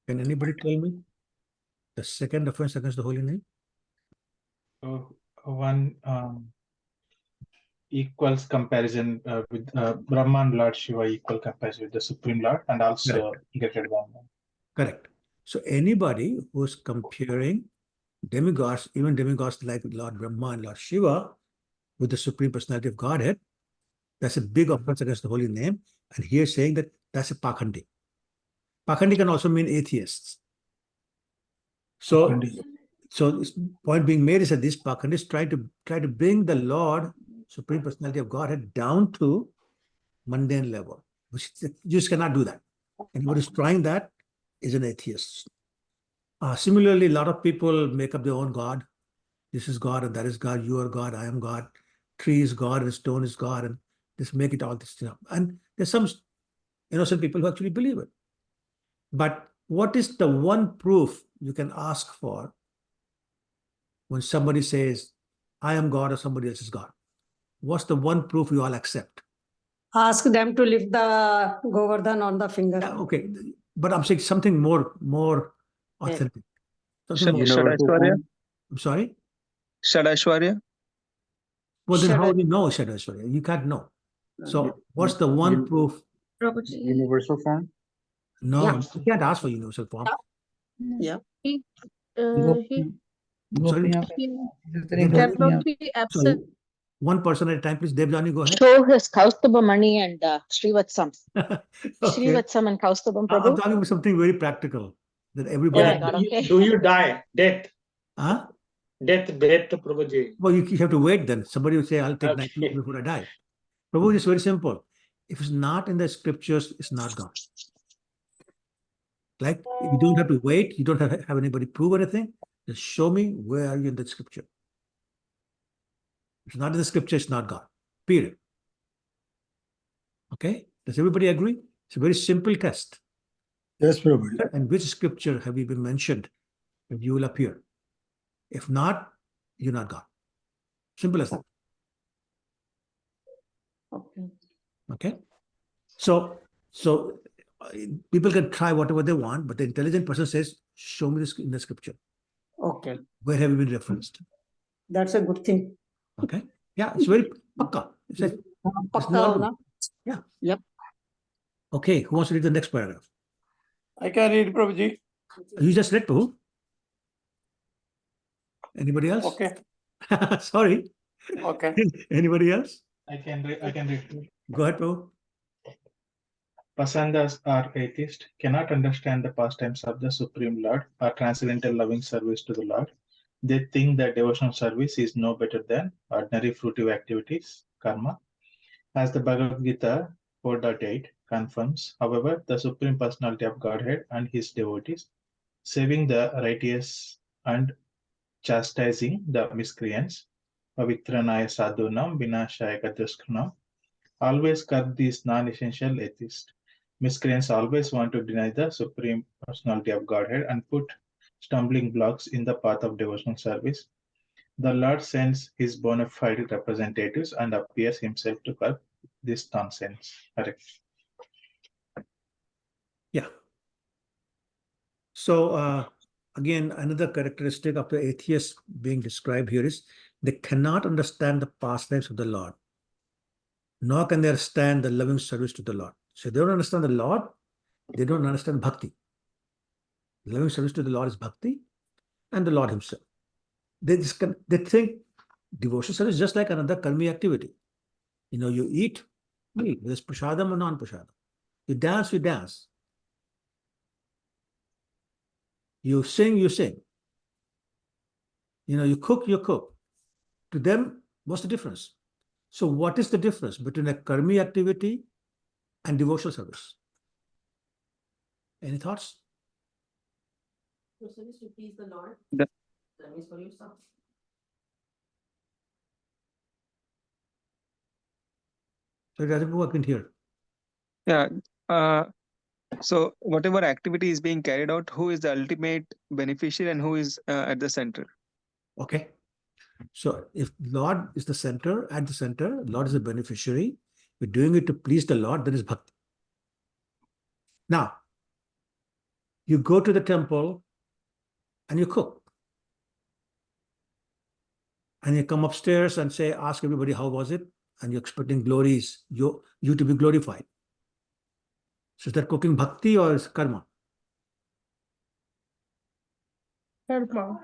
Can anybody tell me the second offense against the holy name? One equals comparison with Brahma and Lord Shiva equal comparison with the Supreme Lord and also greater than them. Correct. So anybody who's comparing demigods, even demigods like Lord Brahma and Lord Shiva, with the Supreme Personality of Godhead, that's a big offense against the holy name. And here saying that that's a pakhandi. Pakhandi can also mean atheists. So, point being made is that these pakhandis try to bring the Lord, Supreme Personality of Godhead, down to mundane level, which you just cannot do that. Anybody who's trying that is an atheist. Similarly, a lot of people make up their own God. This is God and that is God. You are God. I am God. Tree is God and stone is God, and just make it all this stuff. And there's some innocent people who actually believe it. But what is the one proof you can ask for when somebody says, I am God or somebody else is God? What's the one proof you all accept? Ask them to lift the Govardhan on the finger. Yeah, okay. But I'm saying something more authentic. Something more. Shadashwarya? I'm sorry? Shadashwarya? Well, then how do you know Shadashwarya? You can't know. So what's the one proof? Universal form? No, you can't ask for universal form. Yeah. He Sorry? cannot be absent. One person at a time, please. Devjani, go ahead. Show his Kaustubhamani and Srivatsam. Okay. Srivatsam and Kaustubham I'm Prabhu. talking about something very practical that everybody. Oh my God, okay. Do you die? Death. Huh? Death, Prabhuji. Well, you have to wait then. Somebody will say, I'll take 90 Okay. before I die. Prabhu is very simple. If it's not in the scriptures, it's not God. Like, you don't have to wait. You don't have anybody prove anything. Just show me where are you in the scripture. If it's not in the scripture, it's not God. Period. Okay? Does everybody agree? It's a very simple test. Yes, Prabhu. And which scripture have you been mentioned that you will appear? If not, you're not God. Simple as that. Okay. Okay? So people can try whatever they want, but the intelligent person says, show me this in the scripture. Okay. Where have you been referenced? That's a good thing. Okay? Yeah, it's very pakka. It's like, yeah. Yep. Okay, who wants to read the next paragraph? I can read, Prabhuji. You just read, Prabhu. Anybody else? Okay. Sorry. Okay. Anybody else? I can read. Go ahead, Prabhu. Pasandas are atheists, cannot understand the pastimes of the Supreme Lord or transcendental loving service to the Lord. They think that devotional service is no better than ordinary fruitive activities, karma. As the Bhagavad Gita 4.8 confirms, however, the Supreme Personality of Godhead and his devotees, saving the righteous and chastising the miscreants, Pavitranaya Sadhunam Vinashaya Kaduskranam, always curb these non-essential atheists. Miscreants always want to deny the Supreme Personality of Godhead and put stumbling blocks in the path of devotional service. The Lord sends his bona fide representatives and appears himself to curb this nonsense. Correct. Yeah. So again, another characteristic of the atheists being described here is they cannot understand the pastimes of the Lord, nor can they understand the loving service to the Lord. So they don't understand the Lord, they don't understand bhakti. The loving service to the Lord is bhakti and the Lord himself. They think devotional service is just like another karmi activity. You know, you eat, there's prasadam or non-prasadam. You dance. You sing. You know, you cook. To them, what's the difference? So what is the difference between a karmi activity and devotional service? Any thoughts? Your service to please the Lord. The- That means for yourself. Sorry, Rajabu, I can hear. Yeah. So whatever activity is being carried out, who is the ultimate beneficiary and who is at the center? Okay. So if Lord is the center, at the center, Lord is the beneficiary, we're doing it to please the Lord, that is bhakti. Now, you go to the temple and you cook. And you come upstairs and say, ask everybody, how was it? and you're expecting glories, you to be glorified. So is that cooking bhakti or is karma? Karma.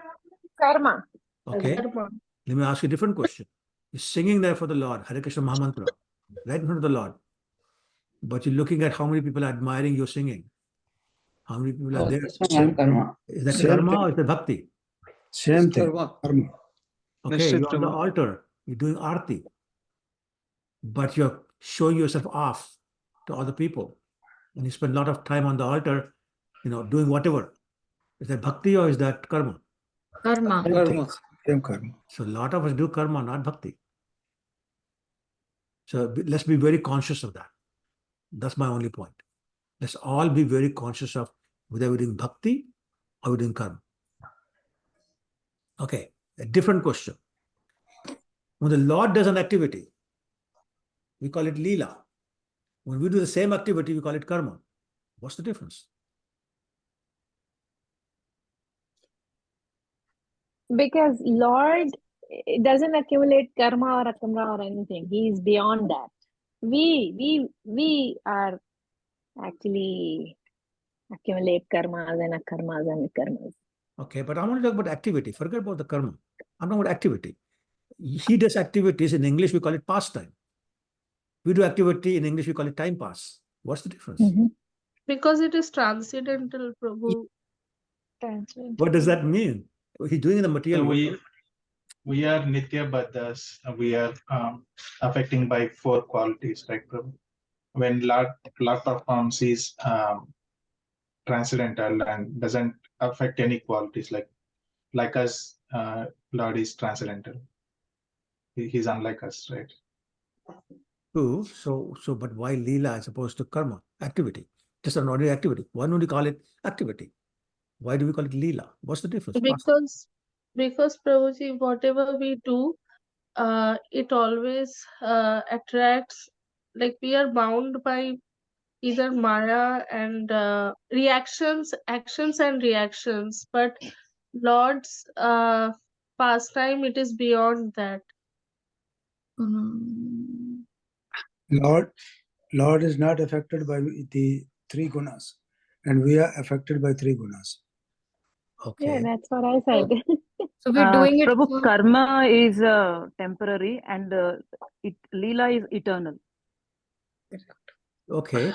Karma. Okay. Karma. Let me ask you a different question. You're singing there for the Lord, Hare Krishna Mahamantra, right in front of the Lord. But you're looking at how many people are admiring your singing. How many people are there? This one I'm karma. Is that Same karma thing. or is that bhakti? Same thing. Karma. Karma. Okay, Nishchit you're on the Prabhu. altar, you're doing arti, but you're showing yourself off to other people. And you spend a lot of time on the altar, doing whatever. Is that bhakti or is that karma? Karma. Same Karma. thing. Same karma. So a lot of us do karma, not bhakti. So let's be very conscious of that. That's my only point. Let's all be very conscious of whether we're doing bhakti or we're doing karma. Okay, a different question. When the Lord does an activity, we call it Lila. When we do the same activity, we call it karma. What's the difference? Because Lord doesn't accumulate karma or akamra or anything. He is beyond that. We are actually accumulate karmas and akarmas and karmas. Okay, but I want to talk about activity. Forget about the karma. I'm talking about activity. He does activities. In English, we call it pastime. We do activity in English, we call it time pass. What's the difference? Because it is transcendental, Prabhu. What does that mean? He's doing in the material So world. we are Nitya Baddhas. We are affecting by 4 qualities, right, Prabhu? When Lord performs, is transcendental and doesn't affect any qualities like us. Lord is transcendental. He's unlike us, right? True. So, but why Lila as opposed to karma? Activity. Just an ordinary activity. Why don't we call it activity? Why do we call it Lila? What's the difference? Because Prabhuji, whatever we do, it always attracts, like we are bound by either Maya and actions and reactions. But Lord's pastime, it is beyond that. Lord is not affected by the 3 gunas, and we are affected by 3 gunas. Okay. Yeah, that's what I said. So we're doing it Prabhu, for karma is temporary and Leela is eternal. Okay.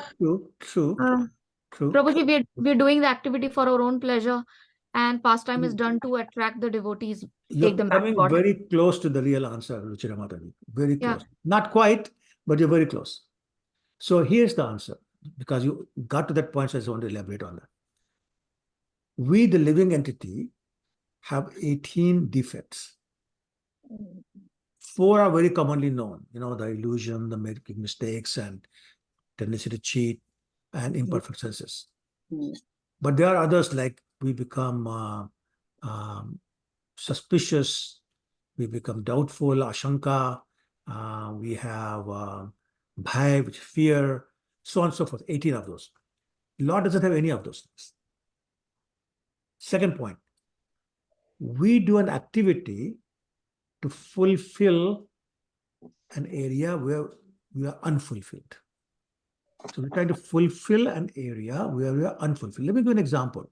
True. Prabhuji, we're doing the activity for our own pleasure, and pastime is done to attract the devotees, You're take them back to coming God. very close to the real answer, Charitamrita. Very Yeah. close. Not quite, but you're very close. So here's the answer. Because you got to that point, so I just want to elaborate on that. We, the living entity, have 18 defects. 4 are very commonly known. The illusion, the making mistakes, and tendency to cheat, and imperfect senses. But there are others, like we become suspicious, we become doubtful, ashanka, we have bhai, which is fear, so on and so forth, 18 of those. Lord doesn't have any of those things. Second point, we do an activity to fulfill an area where we are unfulfilled. So we're trying to fulfill an area where we are unfulfilled. Let me give you an example.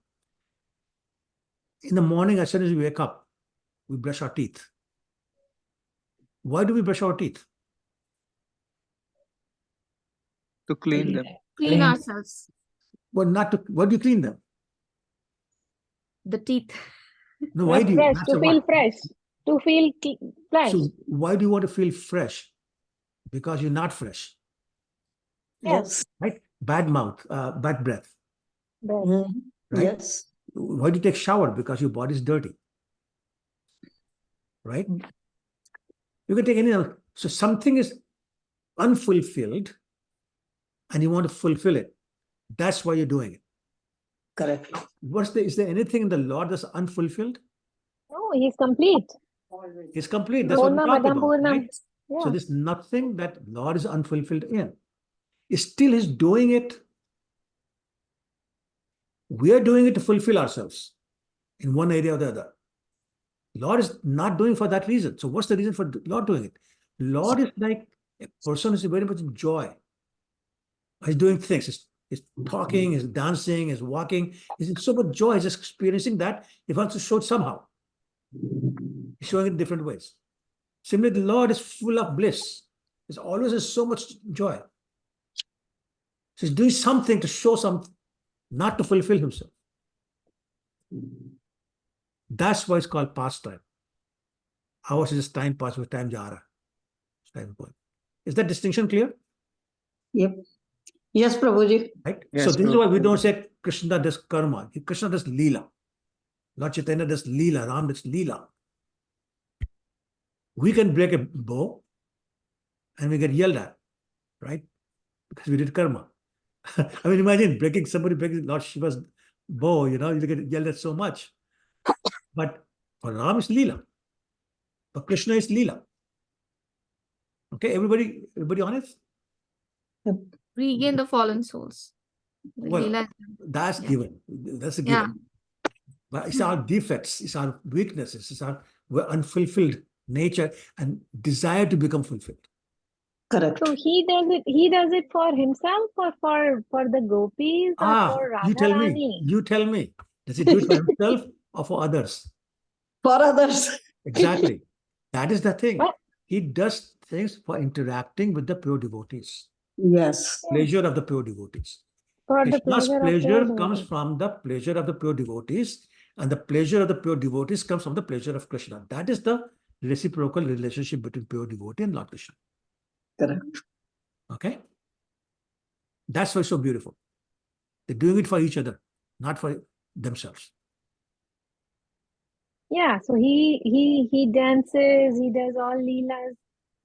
In the morning, as soon as we wake up, we brush our teeth. Why do we brush our teeth? To clean them. Clean ourselves. Well, not to. What do you clean them? The teeth. No, why do you? Fresh, That's to a feel what? fresh, to feel fresh. So why do you want to feel fresh? Because you're not fresh. Yes. Right? Bad mouth, bad breath. Mhm. Right? Yes. Why do you take shower? Because your body is dirty. Right? You can take any other. So something is unfulfilled and you want to fulfill it. That's why you're doing it. Correct. Is there anything in the Lord that's unfulfilled? No, he's complete. It's complete. That's what we Purnam talked Adam about. Purnam. Right? Yeah. So there's nothing that Lord is unfulfilled in. Still he's doing it. We are doing it to fulfill ourselves in one area or the other. Lord is not doing for that reason. So what's the reason for Lord doing it? Lord is like A person is very much in joy. He's doing things. He's talking, he's dancing, he's walking. He's in so much joy. He's just experiencing that. He wants to show it somehow. He's showing it in different ways. Similarly, the Lord is full of bliss. He's always in so much joy. So he's doing something to show something, not to fulfill himself. That's why it's called pastime. Ours is just time pass with time jara. Time going. Is that distinction clear? Yep. Yes, Prabhuji. Right? Yes, So this is Prabhu. why we don't say Krishna does karma. Krishna does Lila. Lord Chaitanya does Lila. Ram does Lila. We can break a bow and we get yelled at, right? Because we did karma. I mean, imagine somebody breaking Lord Shiva's bow, you get yelled at so much. But for Ram, it's Lila. For Krishna, it's Lila. Okay, everybody honest? Regain the fallen souls. The Well, Lila. that's Yeah. given. That's a Yeah. given. But it's our defects, it's our weaknesses, it's our unfulfilled nature and desire to become fulfilled. Correct. So he does it for himself or for the gopis or for You tell me. Radharani? You tell me. Does he do it for himself or for others? For others. Exactly. That is the thing. What? He does things for interacting with the pure devotees. Yes. Pleasure of the pure devotees. For the Krishna's pleasure of pleasure pure comes devotees. from the pleasure of the pure devotees, and the pleasure of the pure devotees comes from the pleasure of Krishna. That is the reciprocal relationship between pure devotee and Lord Krishna. Correct. Okay? That's why it's so beautiful. They're doing it for each other, not for themselves. Yeah, so he dances, he does all leelas,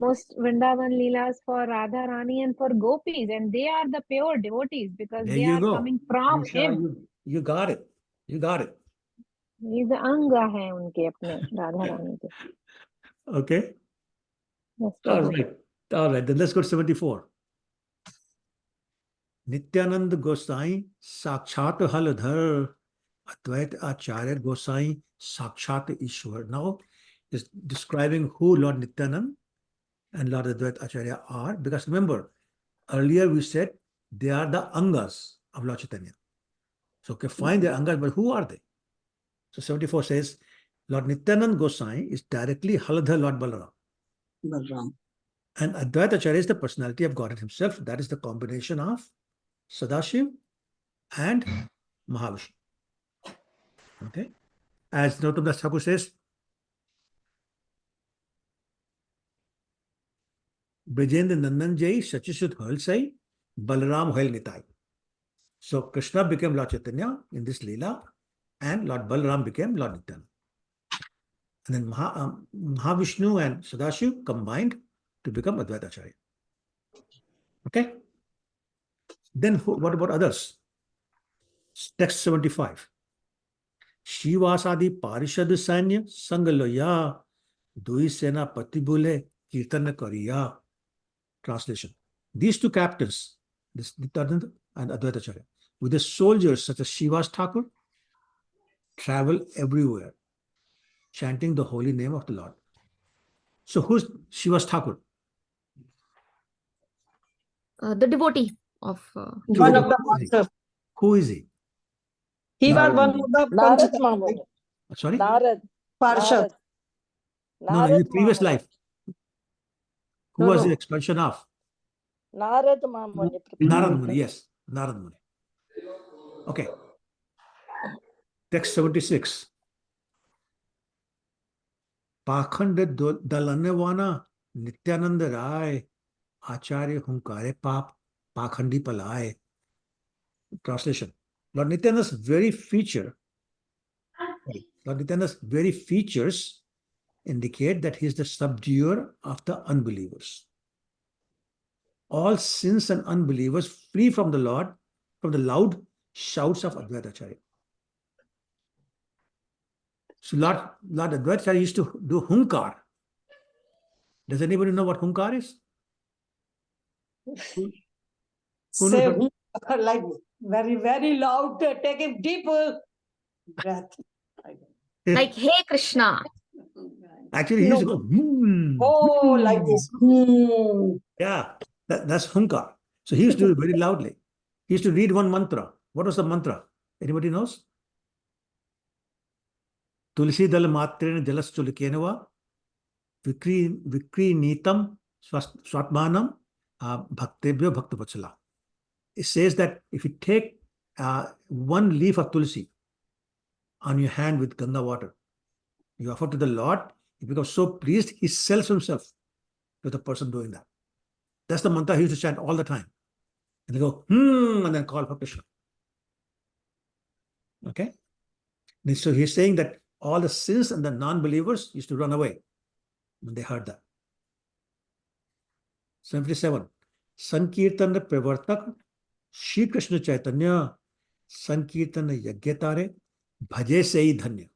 most Vrindavan leelas for Radharani and for gopis, and they are the pure devotees because There they you are go. coming from him. You got it. You got it. He's the anga hai unke apne Radharani ke. Okay. Yes, All Prabhu. right. All right. Then let's go to 74. Nityanand Gosai Sakshat Haladhar Advait Acharya Gosai Sakshat Ishwar. Now is describing who Lord Nityanand and Lord Advait Acharya are, because remember, earlier we said they are the Angas of Lord Chaitanya. So okay, find the Angas, but who are they? So 74 says, Lord Nityanand Gosai is directly Haladhar Lord Balaram. Balaram. And Advaita Acharya is the personality of God himself. That is the combination of Sadashiv and Mahavishnu. Okay. As Nautam Das Thakur says, Brajendra Nandan Jai Sachishut Halsai Balaram Hal Nitai. So Krishna became Lord Chaitanya in this Leela, and Lord Balaram became Lord Nityananda. And then Mahavishnu and Sadashiv combined to become Advaita Acharya. Okay. Then what about others? Text 75. Shivasadi Parishad Sanya Sangaloya Dui Sena Patibule Kirtan Kariya. Translation. These two captains, this Nityananda and Advaita Acharya, with the soldiers such as Shivas Thakur, travel everywhere, chanting the holy name of the Lord. So who's Shivas Thakur? The devotee of One of the masters. Who is he? He was one of the Narad Mamuni. Sorry? Narad. Parshad. No, in the previous Mamuni. life. Who was the expansion of? Narad Mamuni. Narad Muni, yes. Narad Muni. Okay. Text 76. पाखंड दलनवाना नित्यानंद राय आचार्य हुंकारे पाप पाखंडी पलाए. Translation. Lord Nityananda's very features indicate that he is the subduer of the unbelievers. All sins and unbelievers flee from the Lord, from the loud shouts of Advaita Acharya. So Lord Advaita Acharya used to do hunkar. Does anybody know what hunkar is? Say like very, very loud, take a deep breath. like, hey Krishna. Actually, he used to go, Oh, like this. Yeah, that's Hunkar. So he used to do it very loudly. He used to read one mantra. What was the mantra? Anybody knows? Tulsi dal matrin jalas chulkenava vikri nitam swatmanam bhaktebhyo bhaktapachala. It says that if you take one leaf of tulsi on your hand with Ganga water, you offer to the Lord, he becomes so pleased, he sells himself to the person doing that. That's the mantra he used to chant all the time. And they go, and then call for Krishna. Okay? And so he's saying that all the sins and the non-believers used to run away when they heard that. 77. Sankirtan Pravartak Shri Krishna Chaitanya Sankirtan Yagyatare Bhaje Sei Dhanya.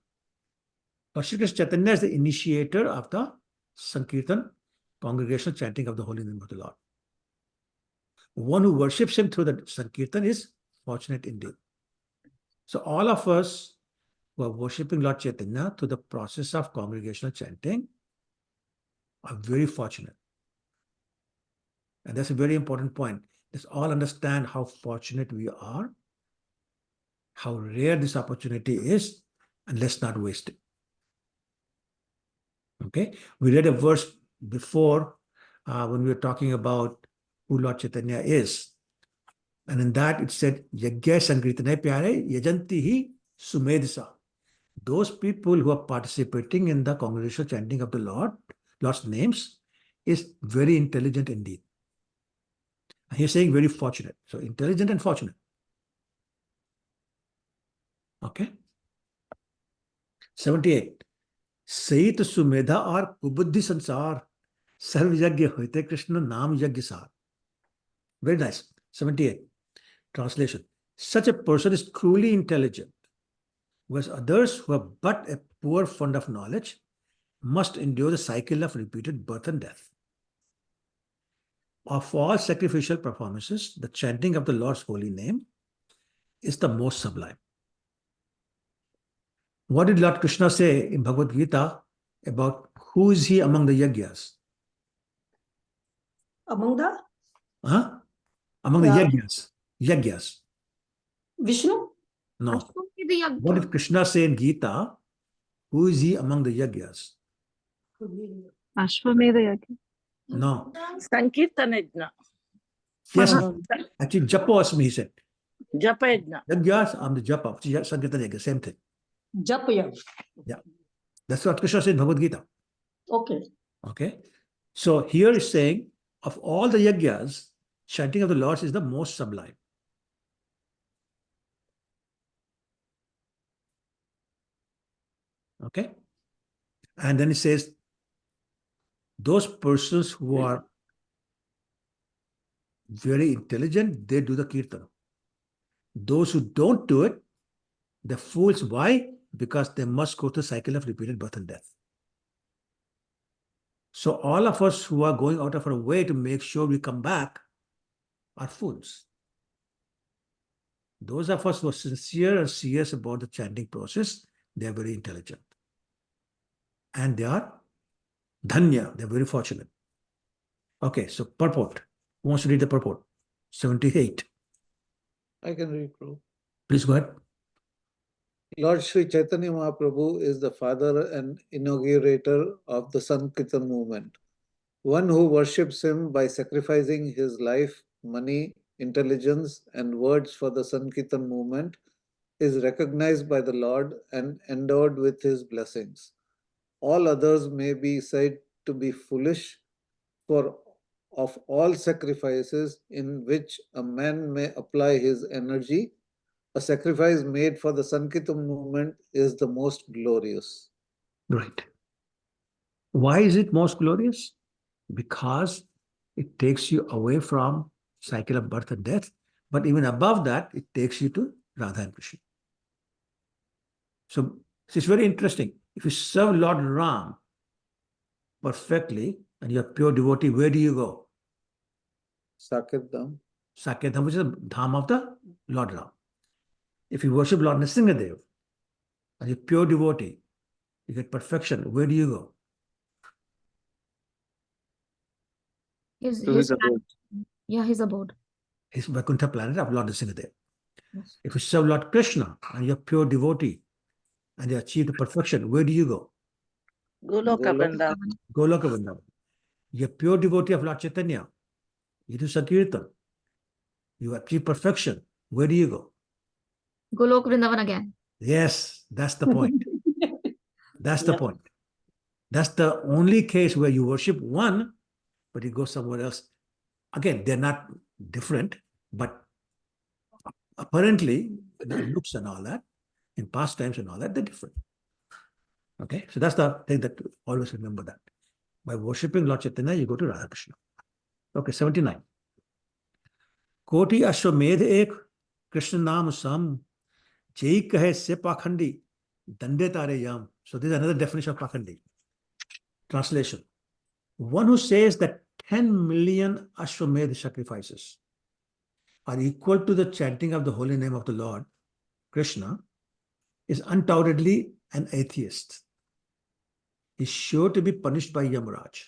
But Shri Krishna Chaitanya is the initiator of the Sankirtan, congregational chanting of the holy name of the Lord. One who worships him through the Sankirtan is fortunate indeed. So all of us who are worshipping Lord Chaitanya through the process of congregational chanting are very fortunate. And that's a very important point. Let's all understand how fortunate we are, how rare this opportunity is, and let's not waste it. Okay? We read a verse before when we were talking about who Lord Chaitanya is. And in that it said, Yagya Sankirtane Pyare Yajanti Sumedsa. Those people who are participating in the congregational chanting of the Lord's names, is very intelligent indeed. And he's saying very fortunate. So intelligent and fortunate. Okay. 78. Sait Sumedha or Kubuddhi Sansar Sarv Yagya Hoite Krishna Nam Yagya Sar. Very nice. 78. Translation. Such a person is truly intelligent, whereas others who have but a poor fund of knowledge must endure the cycle of repeated birth and death. Of all sacrificial performances, the chanting of the Lord's holy name is the most sublime. What did Lord Krishna say in Bhagavad Gita about who is he among the yagyas? Among the? Among the yagyas. Yagyas. Vishnu? No. What did Krishna say in Gita? Who is he among the yagyas? Ashwamedha Yagya. No. Sankirtanajna. Yes. Actually, Japa Asmi, he said. Japa yajna. Yagyas, I'm the Japa. Sankirtan Yagya, same thing. Japa yajna. Yeah. That's what Krishna said in Bhagavad Gita. Okay. Okay. So here is saying, of all the yagyas, chanting of the Lord is the most sublime. Okay. And then it says, those persons who are very intelligent, they do the kirtan. Those who don't do it, they're fools. Why? Because they must go through the cycle of repeated birth and death. So all of us who are going out of our way to make sure we come back are fools. Those of us who are sincere and serious about the chanting process, they are very intelligent. And they are dhanya, they're very fortunate. Okay, so purport. Who wants to read the purport? 78. I can read, Prabhu. Please go ahead. Lord Sri Chaitanya Mahaprabhu is the father and inaugurator of the Sankirtan movement. One who worships him by sacrificing his life, money, intelligence, and words for the Sankirtan movement is recognized by the Lord and endowed with his blessings. All others may be said to be foolish, for of all sacrifices in which a man may apply his energy, a sacrifice made for the Sankirtan movement is the most glorious. Right. Why is it most glorious? Because it takes you away from cycle of birth and death, but even above that, it takes you to Radha and Krishna. So it's very interesting. If you serve Lord Ram perfectly and you're pure devotee, where do you go? Saket Dham. Saket Dham, which is the Dham of the Lord Ram. If you worship Lord Nrsimhadev and you're pure devotee, you get perfection, where do you go? His To his planet. abode. Yeah, his abode. His Vaikuntha planet of Lord Nrsimhadev. Yes. If you serve Lord Krishna and you're pure devotee and you achieve the perfection, where do you go? Goloka Vrindavan. Goloka Vrindavan. You're pure devotee of Lord Chaitanya. You do Sankirtan. You achieve perfection. Where do you go? Golok Vrindavan again. Yes, that's the point. That's the point. That's the only case where you worship one, but you go somewhere else. Again, they're not different, but apparently the looks and all that, in past times and all that, they're different. Okay, so that's the thing that always remember that. By worshipping Lord Chaitanya, you go to Radha Krishna. Okay, 79. Koti Ashwamedh ek Krishna Nam Sam Jai kahe se pakhandi dande tare yam. So this is another definition of pakhandi. Translation. One who says that 10 million Ashwamedh sacrifices are equal to the chanting of the holy name of the Lord Krishna is undoubtedly an atheist. Is sure to be punished by Yamaraj.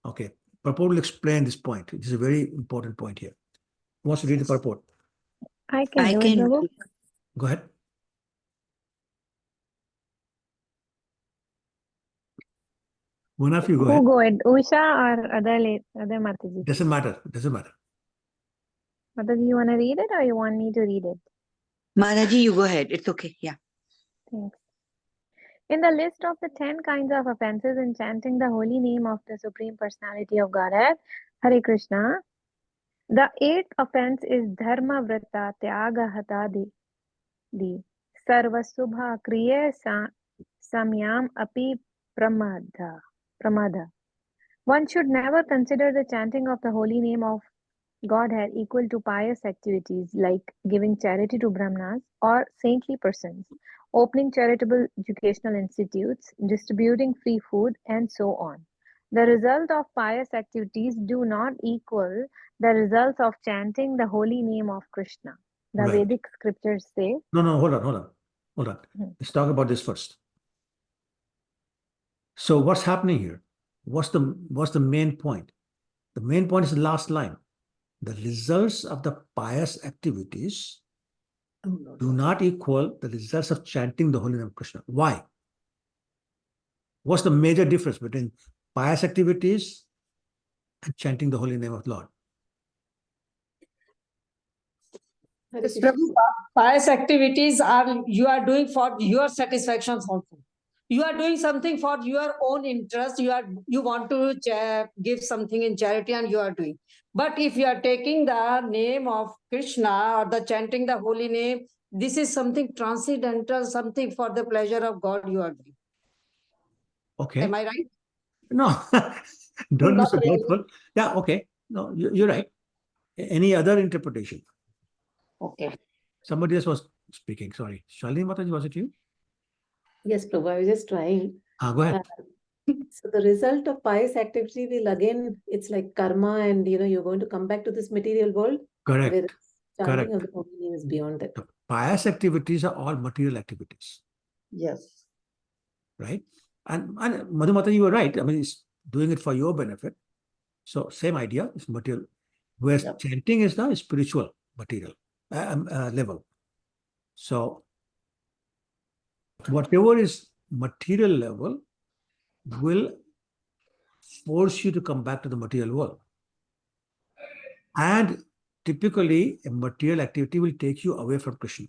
Okay, purport will explain this point. It is a very important point here. Who wants to read the purport? I can do it, Prabhu. Go ahead. One of you go Who ahead. go ahead? Usha or other Mataji? Doesn't matter. Doesn't matter. Mataji, you want to read it or you want me to read it? Mataji, you go ahead. It's okay. Yeah. Thanks. In the list of the 10 kinds of offenses in chanting the holy name of the Supreme Personality of Godhead, Hare Krishna, the 8th offense is Dharma Vrata Tyaga Hatadi, Sarva Subha Kriya Samyam Api Pramada. One should never consider the chanting of the holy name of Godhead equal to pious activities like giving charity to Brahmanas or saintly persons, opening charitable educational institutes, distributing free food, and so on. The result of pious activities do not equal the results of chanting the holy name of Krishna. The Right. Vedic scriptures say. No, hold on. Let's talk about this first. So what's happening here? What's the main point? The main point is the last line. The results of the pious activities do not equal the results of chanting the holy name of Krishna. Why? What's the major difference between pious activities and chanting the holy name of the Lord? Pious activities are you are doing for your satisfactions also. You are doing something for your own interest. You want to give something in charity and you are doing. But if you are taking the name of Krishna or the chanting the holy name, this is something transcendental, something for the pleasure of God you are doing. Okay. Am I right? No, don't be Not so really. doubtful. Yeah, okay. No, you're right. Any other interpretation? Okay. Somebody else was speaking. Sorry. Shalini Mataji, was it you? Yes, Prabhu, I was just trying. Go ahead. So the result of pious activity will again, it's like karma and you're going to come back to this material world. Correct. Whereas chanting Correct. of the holy name is beyond that. The pious activities are all material activities. Yes. Right? And Madhumata, you were right. I mean, it's doing it for your benefit. So same idea, it's material. Whereas chanting is now spiritual material level. So whatever is material level will force you to come back to the material world. And typically, a material activity will take you away from Krishna.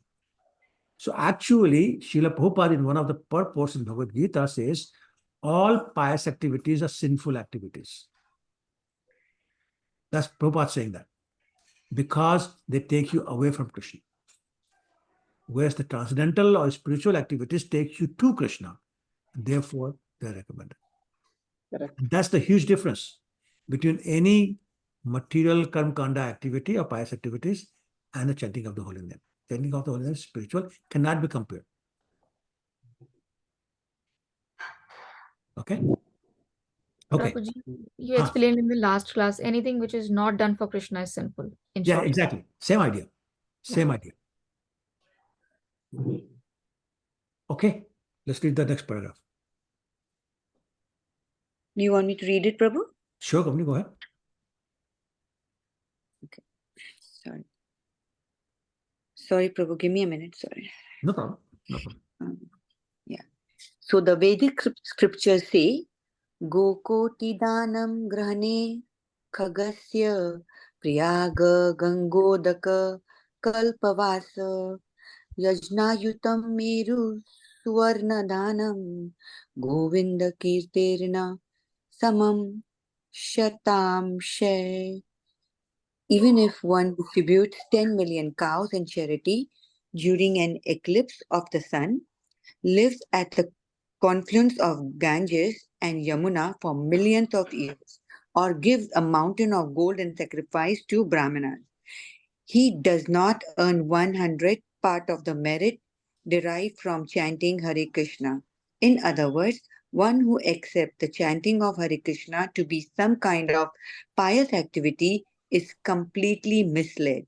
So actually, Srila Prabhupada in one of the purports in Bhagavad Gita says, all pious activities are sinful activities. That's Prabhupada saying that. Because they take you away from Krishna. Whereas the transcendental or spiritual activities take you to Krishna. And therefore, they're recommended. Correct. And that's the huge difference between any material karma kanda activity or pious activities and the chanting of the holy name. Chanting of the holy name, spiritual, cannot be compared. Okay? Okay. Prabhuji, you explained in the last class, anything which is not done for Krishna is sinful. In Yeah, short. exactly. Same idea. Same idea. Okay. Let's read the next paragraph. Do you want me to read it, Prabhu? Sure, Kamini, go ahead. Okay. Sorry, Prabhu, give me a minute. Sorry. No problem. No problem. Yeah. So the Vedic scriptures say, Gokoti danam grahane khagasya priyaga gangodaka kalpavasa yajnayutam meru suvarna danam govinda kirtirna samam shatam shay. Even if one distributes 10 million cows in charity during an eclipse of the sun, lives at the confluence of Ganges and Yamuna for millions of years, or gives a mountain of gold in sacrifice to Brahmanas, he does not earn 100 part of the merit derived from chanting Hare Krishna. In other words, one who accepts the chanting of Hare Krishna to be some kind of pious activity is completely misled.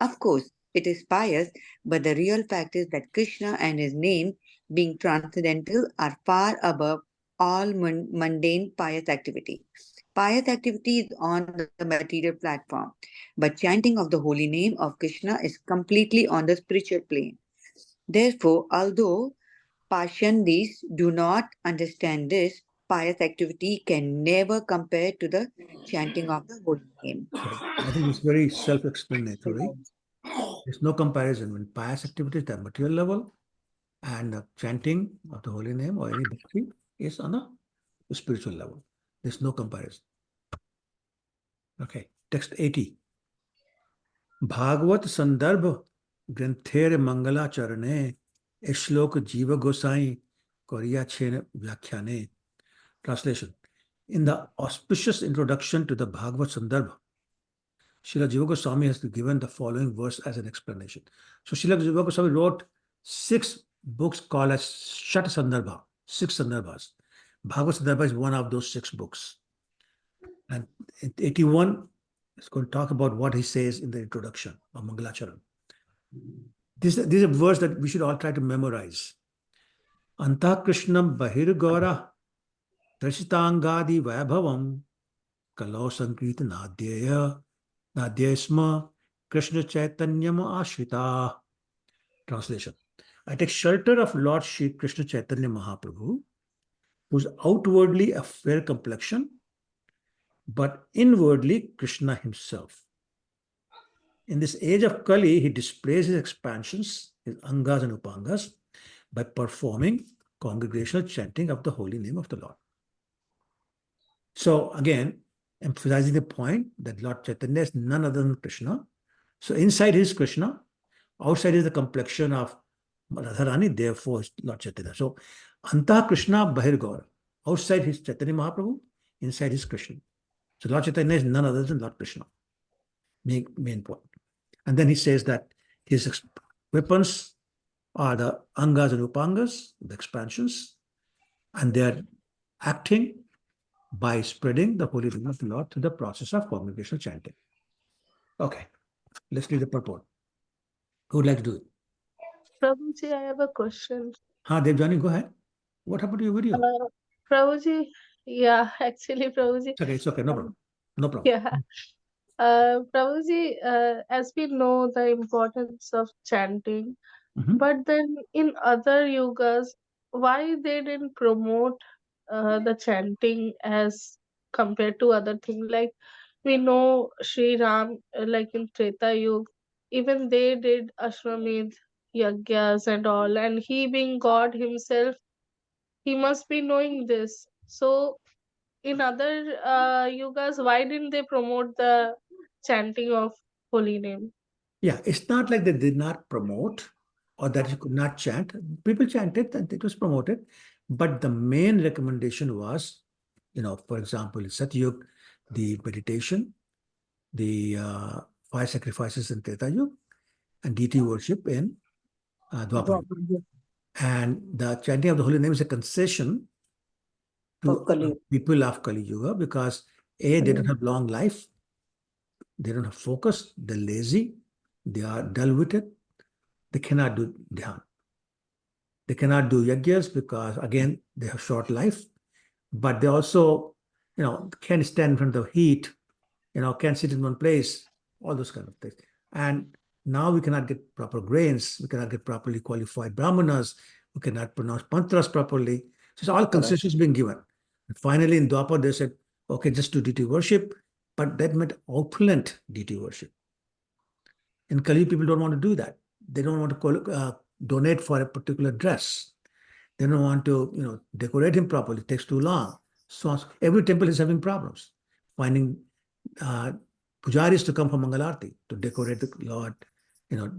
Of course, it is pious, but the real fact is that Krishna and his name, being transcendental, are far above all mundane pious activity. Pious activity is on the material platform, but chanting of the holy name of Krishna is completely on the spiritual plane. Therefore, although Pashandis do not understand this, pious activity can never compare to the chanting of the holy name. I think it's very self-explanatory. There's no comparison when pious activities at material level and the chanting of the holy name or any bhakti is on a spiritual level. There's no comparison. Okay, text 80. Bhagavat संदर्भ ग्रंथेर मंगलाचरणे श्लोक जीव गोसाई Korea छेन व्याख्याने. Translation. In the auspicious introduction to the Bhagavad Sandarbha, Srila Jiva Goswami has given the following verse as an explanation. So Srila Jiva Goswami wrote 6 books called as Shat Sandarbha, 6 Sandarbhas. Bhagavad Sandarbha is one of those 6 books. And in 81, it's going to talk about what he says in the introduction of Mangalacharan. This is a verse that we should all try to memorize. Anta Krishnam Bahirgora Trashitangadi Vaibhavam Kalo Sankrit Nadyasma Krishna Chaitanyam Ashrita. Translation. I take shelter of Lord Shri Krishna Chaitanya Mahaprabhu, who's outwardly a fair complexion, but inwardly Krishna himself. In this age of Kali, he displays his expansions, his angas and upangas, by performing congregational chanting of the holy name of the Lord. So again, emphasizing the point that Lord Chaitanya is none other than Krishna. So inside is Krishna, outside is the complexion of Radharani, therefore is Lord Chaitanya. So Anta Krishna Bahirgaura. Outside is Chaitanya Mahaprabhu, inside is Krishna. So Lord Chaitanya is none other than Lord Krishna. Main point. And then he says that his weapons are the angas and upangas, the expansions, and they are acting by spreading the holy name of the Lord through the process of congregational chanting. Okay, let's read the purport. Who would like to do it? Prabhuji, I have a question. Devjani, go ahead. What happened to your video? Prabhuji, yeah, actually, Prabhuji. It's okay, no problem. No problem. Yeah. Prabhuji, as we know the importance of chanting, but then in other yugas, why they didn't promote the chanting as compared to other things? Like we know Sri Ram, like in Treta Yuga, even they did Ashwamedh Yagyas and all, and he being God himself, he must be knowing this. So in other yugas, why didn't they promote the chanting of holy name? Yeah, it's not like they did not promote or that you could not chant. People chanted and it was promoted. But the main recommendation was, for example, in Satyug, the meditation, the fire sacrifices in Treta Yuga, and deity worship in Dwapar. And the chanting of the holy name is a concession to people of Kali Yuga because A, they don't have long life, they don't have focus, they're lazy, they are dull-witted, they cannot do dhyan. They cannot do yagyas because, again, they have short life, but they also can't stand in front of the heat, can't sit in one place, all those kind of things. And now we cannot get proper grains, we cannot get properly qualified brahmanas, we cannot pronounce mantras properly. So it's all concessions being given. And finally, in Dwapar, they said, okay, just do deity worship, but that meant opulent deity worship. In Kali, people don't want to do that. They don't want to donate for a particular dress. They don't want to, decorate him properly. It takes too long. So every temple is having problems finding pujaris to come for Mangalarti to decorate the Lord,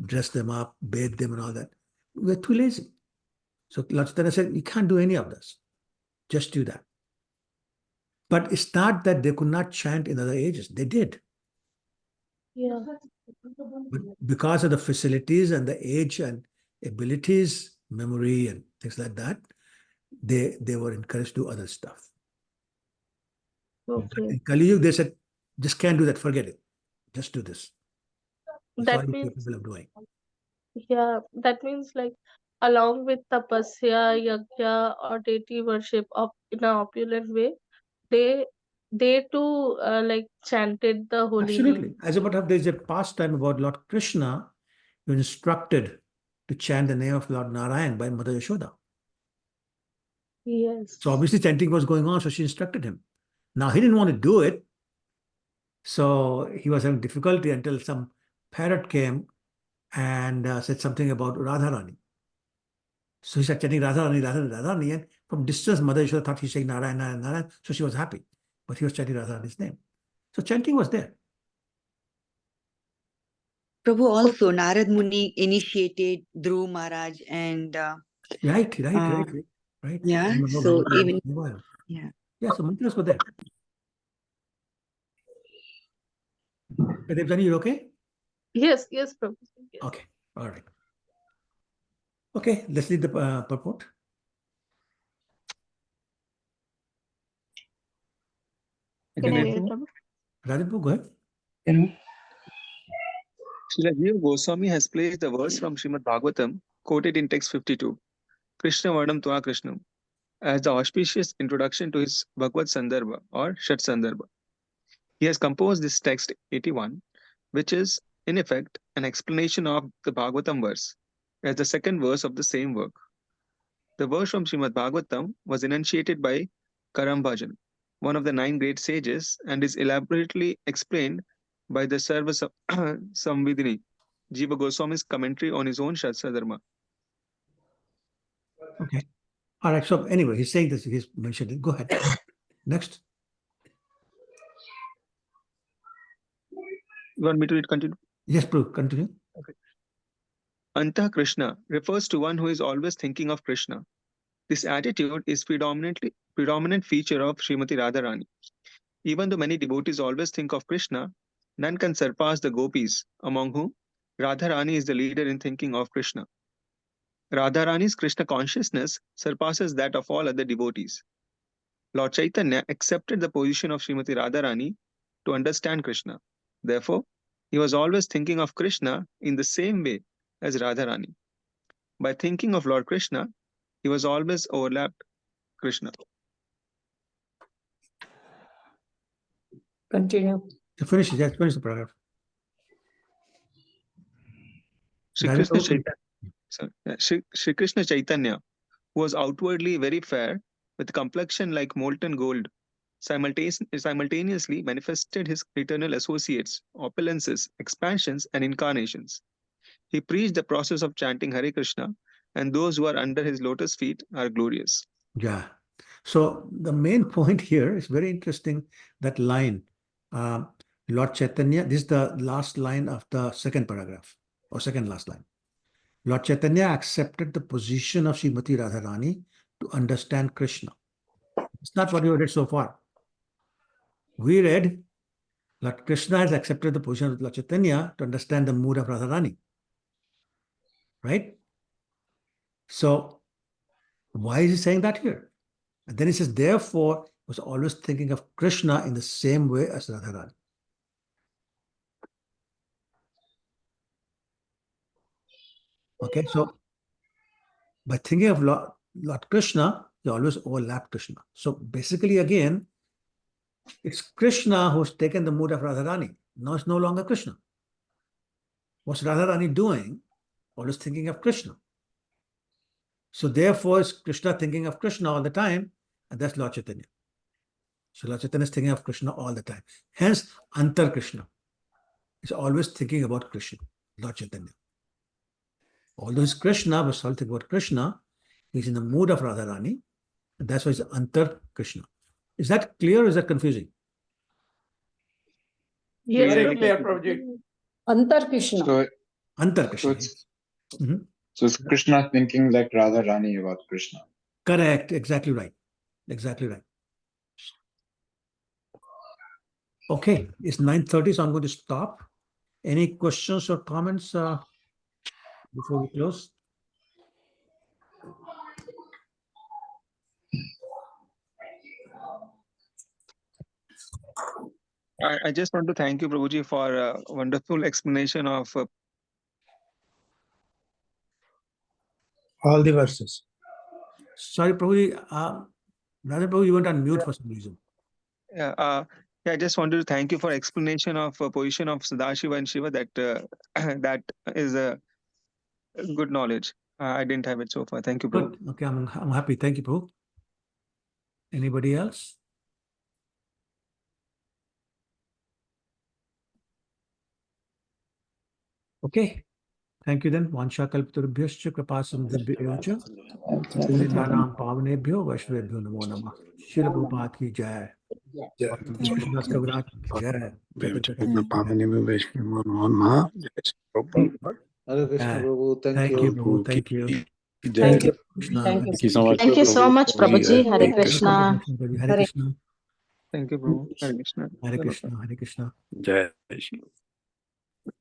dress them up, bathe them, and all that. We're too lazy. So Lord Chaitanya said, you can't do any of this. Just do that. But it's not that they could not chant in other ages. They did. Yeah. But because of the facilities and the age and abilities, memory and things like that, they were encouraged to do other stuff. Okay. In Kali Yuga, they said, just can't do that, forget it. Just do this. That's all That you're means, capable of doing. yeah, that means like along with tapasya, yajna, or deity worship in an opulent way, they too like chanted the holy Absolutely. name. As a matter of fact, there's a pastime about Lord Krishna who instructed to chant the name of Lord Narayan by Mother Yashoda. Yes. So obviously chanting was going on, so she instructed him. Now he didn't want to do it, so he was having difficulty until some parrot came and said something about Radharani. So he started chanting Radharani, Radharani, Radharani, and from distance Mother Yashoda thought he's saying Narayan, Narayan, Narayan, so she was happy. But he was chanting Radharani's name. So chanting was there. Prabhu, also Narad Muni initiated Dhruv Maharaj and Right. yeah. So even yeah, so mantras were there. Devjani, you okay? Yes, Prabhu. Yes. Okay, all right. Okay, let's read the purport. Can I read it, Prabhu? Radhipu, go ahead. Srila Jiva Goswami has placed the verse from Srimad Bhagavatam, quoted in text 52, Krishna Varnam Tva Krishnam, as the auspicious introduction to his Bhagavad Sandarbha or Shat Sandarbha. He has composed this text 81, which is, in effect, an explanation of the Bhagavatam verse, as the second verse of the same work. The verse from Srimad Bhagavatam was enunciated by Karambhajan, one of the 9 great sages, and is elaborately explained by the Sarva Samvidini, Jiva Goswami's commentary on his own Shastra Dharma. Okay. All right. So anyway, he's saying this, he's mentioned it. Go ahead. Next. You want me to continue? Yes, Prabhu, continue. Okay. Anta Krishna refers to one who is always thinking of Krishna. This attitude is predominant feature of Srimati Radharani. Even though many devotees always think of Krishna, none can surpass the gopis, among whom Radharani is the leader in thinking of Krishna. Radharani's Krishna consciousness surpasses that of all other devotees. Lord Chaitanya accepted the position of Srimati Radharani to understand Krishna. Therefore, he was always thinking of Krishna in the same way as Radharani. By thinking of Lord Krishna, he was always overlapped Krishna. Continue. Finish the paragraph. Shri Krishna Chaitanya, who was outwardly very fair, with a complexion like molten gold, simultaneously manifested his eternal associates, opulences, expansions, and incarnations. He preached the process of chanting Hare Krishna, and those who are under his lotus feet are glorious. Yeah. So the main point here is very interesting, that line. Lord Chaitanya, this is the last line of the second paragraph, or second last line. Lord Chaitanya accepted the position of Srimati Radharani to understand Krishna. It's not what we read so far. We read Lord Krishna has accepted the position of Lord Chaitanya to understand the mood of Radharani. Right? So why is he saying that here? And then he says, therefore, was always thinking of Krishna in the same way as Radharani. Okay, so by thinking of Lord Krishna, you always overlap Krishna. So basically, again, It's Krishna who's taken the mood of Radharani. Now it's no longer Krishna. What's Radharani doing? Always thinking of Krishna. So therefore, it's Krishna thinking of Krishna all the time, and that's Lord Chaitanya. So Lord Chaitanya is thinking of Krishna all the time. Hence, Antar Krishna is always thinking about Krishna, Lord Chaitanya. Although it's Krishna, but all thinking about Krishna, he's in the mood of Radharani, and that's why it's Antar Krishna. Is that clear or is that confusing? Yes, Very clear, Prabhuji. Antar Krishna. So, Antar so Krishna. it's, so it's Krishna thinking like Radharani about Krishna. Correct. Exactly right. Exactly right. Okay. It's 9:30, so I'm going to stop. Any questions or comments before we close? I just want to thank you, Prabhuji, for a wonderful explanation of all the verses. Sorry, Prabhuji. Brother Prabhu, you went on mute for some reason. yeah, I just wanted to thank you for explanation of position of Sadashiva and Shiva. That that is a good knowledge. I didn't have it so far. Thank you, Prabhu. Good. Okay, I'm happy. Thank you, Prabhu. Anybody else? Okay. Thank you then. Vansha kalpatarubhyascha kripasindhibhyocha punitanam pavanebhyo vaishvebhyo namo namah. Srila Prabhupada ki jai. Krishnadas Kaviraj ki jai. Hare Krishna, Prabhu. Thank you, Prabhu. Thank you. Thank you. Krishna. Thank you. Thank you so much. Thank you so much, Prabhuji. Hare Hare Krishna. Krishna. Hare Krishna. Thank you, Prabhu. Hare Krishna. Hare Krishna. Hare Krishna. Jai Shri.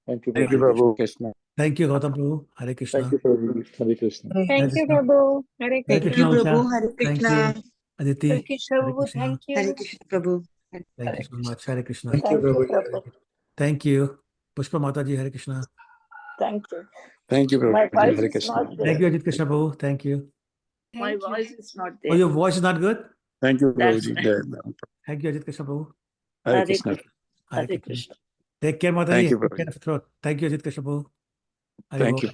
Thank you, Thank you, Prabhu. Prabhu. Krishna. Thank you, Gautam Prabhu. Hare Krishna. Thank you, Prabhu. Hare Krishna. Thank you, Prabhu. Hare Hare Thank Krishna, you, Usha. Prabhu. Hare Thank Krishna. you. Aditi. Hare Krishna, Hare Prabhu. Krishna. Thank Hare you. Krishna, Prabhu. Thank you so much. Hare Krishna. Thank you, Prabhu. Thank you. Pushpa Mataji. Hare Krishna. Thank you. Thank you, Prabhu. My voice Hare is Krishna. not Thank there. you, Ajit Krishna Prabhu. Thank you. My voice is not Oh, there. your voice is not good? Thank you, That's Prabhuji. why. Jai. Thank you, Ajit Krishna Prabhu. Hare Hare Krishna. Krishna. Hare Krishna. Take care, Mataji. Thank you, Take care Prabhuji. of throat. Thank you, Ajit Krishna Prabhu. Hare Thank Bol. you,